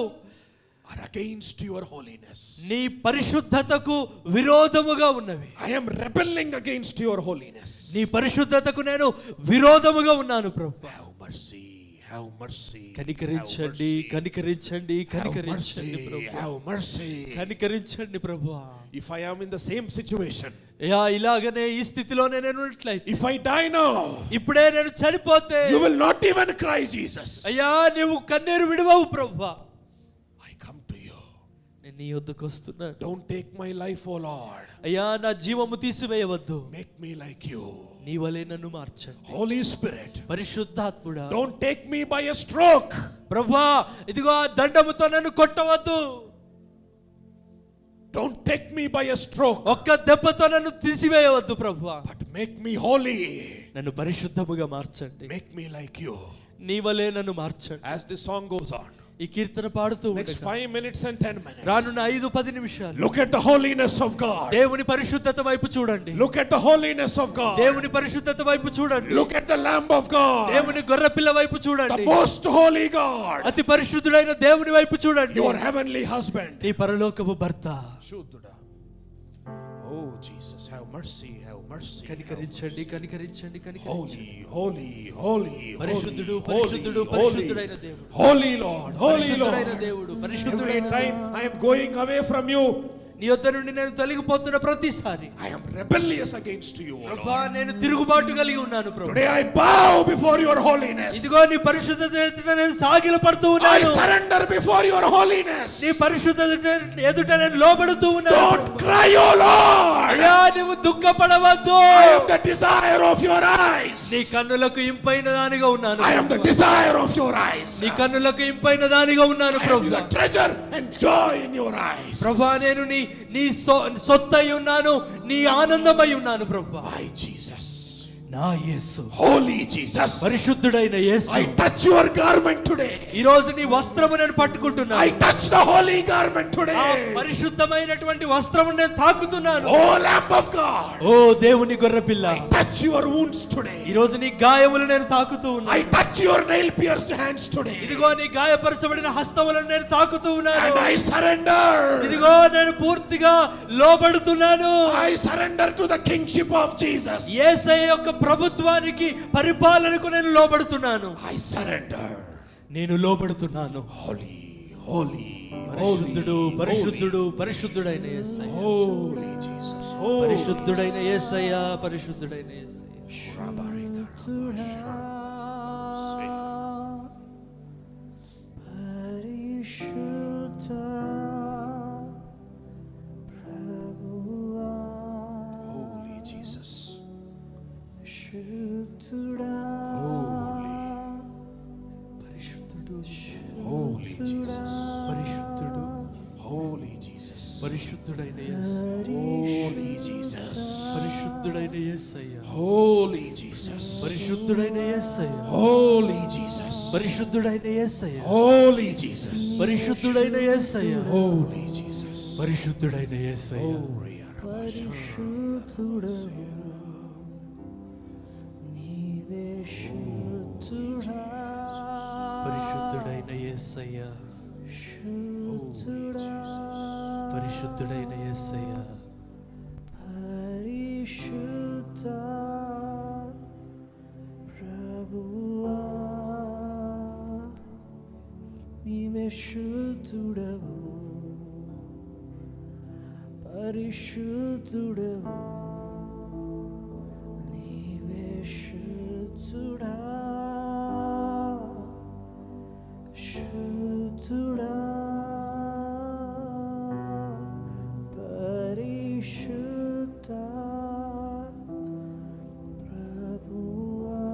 A: are against your holiness.
B: నీ పరిశుద్ధతకు విరోధముగా ఉన్నవి.
A: I am rebelling against your holiness.
B: నీ పరిశుద్ధతకు నేను విరోధముగా ఉన్నాను ప్రభువా.
A: Have mercy. Have mercy.
B: కనికరించండి, కనికరించండి, కనికరించండి
A: Have
B: ప్రభువా.
A: mercy.
B: కనికరించండి ప్రభువా.
A: If I am in the same situation,
B: ఇలాగనే ఈ స్థితిలోనే నేను ఉన్నట్లయితే,
A: if I die now,
B: ఇప్పుడే నేను చనిపోతే,
A: you will not even cry, Jesus.
B: అయ్యా నీవు కన్నీరు విడవవు ప్రభువా.
A: I come to you.
B: నేను నీ వద్దకు వస్తున్నాను.
A: Don't take my life, O Lord.
B: అయ్యా నా జీవము తీసివేయవద్దు.
A: Make me like you.
B: నీ వలె నన్ను మార్చండి.
A: Holy Spirit,
B: పరిశుద్ధాత్ముడా,
A: don't take me by a stroke.
B: ప్రభువా ఇదిగో ఆ దండముతో నన్ను కొట్టవద్దు.
A: Don't take me by a stroke.
B: ఒక్క దెబ్బతో నన్ను తీసివేయవద్దు ప్రభువా.
A: But make me holy.
B: నన్ను పరిశుద్ధముగా మార్చండి.
A: Make me like you.
B: నీ వలె నన్ను మార్చండి.
A: As the song goes on,
B: ఈ కీర్తన పాడుతూ
A: next
B: ఉండగా
A: 5 minutes and 10 minutes,
B: రానున్న 5-10 నిమిషాలు
A: look at the holiness of God.
B: దేవుని పరిశుద్ధత వైపు చూడండి.
A: Look at the holiness of God.
B: దేవుని పరిశుద్ధత వైపు చూడండి.
A: Look at the Lamb of God.
B: దేవుని గొర్రెపిల్ల వైపు
A: The
B: చూడండి.
A: most holy God.
B: అతి పరిశుద్ధుడైన దేవుని వైపు చూడండి.
A: Your heavenly husband.
B: నీ పరలోకపు భర్త.
A: Shuddha. Oh Jesus, have mercy, have mercy.
B: కనికరించండి, కనికరించండి, కనికరించండి.
A: Holy, holy, holy,
B: పరిశుద్ధుడు,
A: holy,
B: పరిశుద్ధుడు,
A: holy,
B: పరిశుద్ధుడైన దేవుడు.
A: holy Lord, holy
B: పరిశుద్ధుడైన
A: Lord.
B: దేవుడు,
A: Every
B: పరిశుద్ధుడైన
A: time I am going away from you,
B: నీ యొద్ద నుండి నేను తొలగిపోతున్న ప్రతిసారి
A: I am rebellious against you, O
B: ప్రభువా,
A: Lord.
B: నేను తిరుగుబాటు కలిగి ఉన్నాను ప్రభు.
A: Today I bow before your holiness.
B: ఇదిగో నీ పరిశుద్ధత ఎదుట నేను సాగిలపడుతూ
A: I
B: ఉన్నాను.
A: surrender before your holiness.
B: నీ పరిశుద్ధత ఎదుట నేను లోబడుతూ ఉన్నాను.
A: Don't cry, O Lord.
B: అయ్యా, నువ్వు దుఃఖపడవద్దు.
A: I am the desire of your eyes.
B: నీ కన్నులకు ఇంపైన దానిగా ఉన్నాను.
A: I am the desire of your eyes.
B: నీ కన్నులకు ఇంపైన దానిగా ఉన్నాను
A: I am
B: Prabhu.
A: the treasure and joy in your eyes.
B: ప్రభా, నేను నీ సొత్తై ఉన్నాను, నీ ఆనందమై ఉన్నాను ప్రభా.
A: My Jesus.
B: నా యేసు,
A: Holy Jesus.
B: పరిశుద్ధుడైన యేసు,
A: I touch your garment today.
B: ఈ రోజు నీ వస్త్రము నేను పట్టుకుంటున్నాను.
A: I touch the holy garment
B: ఆ
A: today.
B: పరిశుద్ధమైనటువంటి వస్త్రము నేను తాకుతున్నాను.
A: Oh Lamb of God.
B: ఓ దేవుని గొర్రెపిల్ల,
A: I touch your wounds today.
B: ఈ రోజు నీ గాయములు నేను తాకుతూ ఉన్నాను.
A: I touch your nail pierced hands today.
B: ఇదిగో నీ గాయపరచబడిన హస్తములను నేను తాకుతూ ఉన్నాను.
A: And I surrender.
B: ఇదిగో నేను పూర్తిగా లోబడుతున్నాను.
A: I surrender to the kingship of Jesus.
B: యేసయ్య యొక్క ప్రభుత్వానికి, పరిపాలనకు నేను లోబడుతున్నాను.
A: I surrender.
B: నేను లోబడుతున్నాను.
A: Holy, holy,
B: పరిశుద్ధుడు,
A: holy,
B: పరిశుద్ధుడు, పరిశుద్ధుడైన యేసయ్య,
A: holy Jesus. Holy.
B: పరిశుద్ధుడైన యేసయ్య, పరిశుద్ధుడైన యేసయ్య.
A: Holy Jesus.
B: పరిశుద్ధుడు,
A: Holy Jesus.
B: పరిశుద్ధుడు,
A: Holy Jesus.
B: పరిశుద్ధుడైన యేసయ్య,
A: Holy Jesus.
B: పరిశుద్ధుడైన యేసయ్య,
A: Holy Jesus.
B: పరిశుద్ధుడైన యేసయ్య,
A: Holy Jesus.
B: పరిశుద్ధుడైన యేసయ్య,
A: Holy Jesus.
B: పరిశుద్ధుడైన యేసయ్య,
A: Holy Jesus.
B: పరిశుద్ధుడైన యేసయ్య. పరిశుద్ధుడైన యేసయ్య, పరిశుద్ధుడైన యేసయ్య.
C: పరిశుద్ధుడవు, పరిశుద్ధుడవు, నీవే శుద్ధుడా, శుద్ధుడా, పరిశుద్ధ ప్రభువా,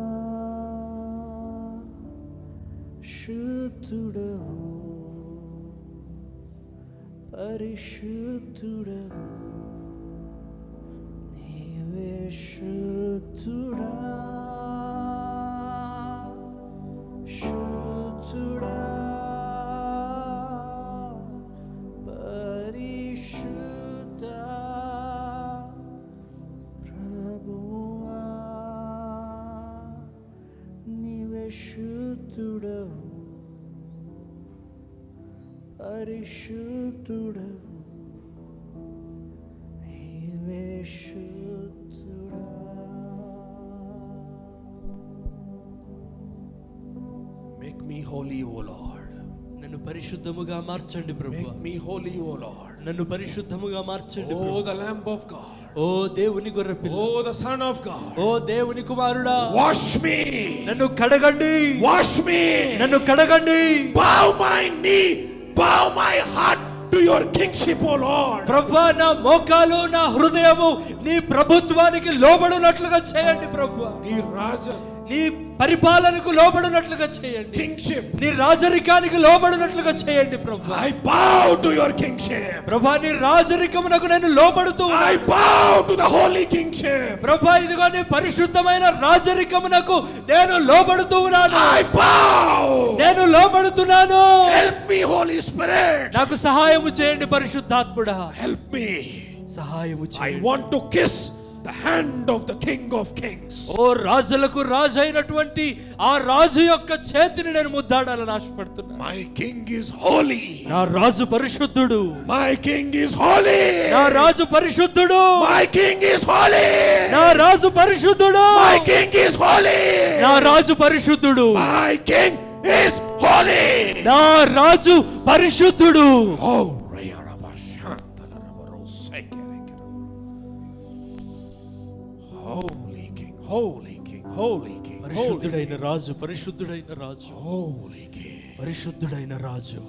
C: శుద్ధుడవు, పరిశుద్ధుడవు, నీవే శుద్ధుడా, శుద్ధుడా, పరిశుద్ధ ప్రభువా, నీవే శుద్ధుడవు, పరిశుద్ధుడవు, నీవే శుద్ధుడా.
A: Make me holy, O Lord.
B: నన్ను పరిశుద్ధముగా మార్చండి ప్రభు.
A: Make me holy, O Lord.
B: నన్ను పరిశుద్ధముగా మార్చండి
A: Oh,
B: Prabhu.
A: the Lamb of God.
B: ఓ దేవుని గొర్రెపిల్ల,
A: Oh, the Son of God.
B: ఓ దేవుని కుమారుడా,
A: Wash me.
B: నన్ను కడగండి,
A: Wash me.
B: నన్ను కడగండి.
A: Bow my knee. Bow my heart to your kingship, O Lord.
B: ప్రభువా, నా మోకాలు, నా హృదయము నీ ప్రభుత్వానికి లోబడినట్లుగా చేయండి ప్రభువా.
A: Ni Raja.
B: నీ పరిపాలనకు లోబడినట్లుగా చేయండి.
A: Kingship.
B: నీ రాజరికానికి లోబడినట్లుగా చేయండి ప్రభువా.
A: I bow to your kingship.
B: ప్రభువా, నీ రాజరికమునకు నేను లోబడుతూ
A: I bow to the holy kingship.
B: ప్రభువా, ఇదిగో నీ పరిశుద్ధమైన రాజరికమునకు నేను లోబడుతూ ఉన్నాను.
A: I bow.
B: నేను లోబడుతున్నాను.
A: Help me, Holy Spirit.
B: నాకు సహాయము చేయండి పరిశుద్ధాత్ముడా.
A: Help me.
B: సహాయము
A: I
B: చేయండి.
A: want to kiss the hand of the King of Kings.
B: ఓ రాజులకు రాజు అయినటువంటి ఆ రాజు యొక్క చేతిని నేను ముద్దాడాలని ఆశపడుతున్నాను.
A: My King is holy.
B: నా రాజు పరిశుద్ధుడు.
A: My King is holy.
B: నా రాజు పరిశుద్ధుడు.
A: My King is holy.
B: నా రాజు పరిశుద్ధుడు.
A: My King is holy.
B: నా రాజు పరిశుద్ధుడు.
A: My King is holy.
B: నా రాజు పరిశుద్ధుడు.
A: Oh, holy King, holy King, holy King,
B: పరిశుద్ధుడైన రాజు, పరిశుద్ధుడైన రాజు,
A: holy King.
B: పరిశుద్ధుడైన రాజు.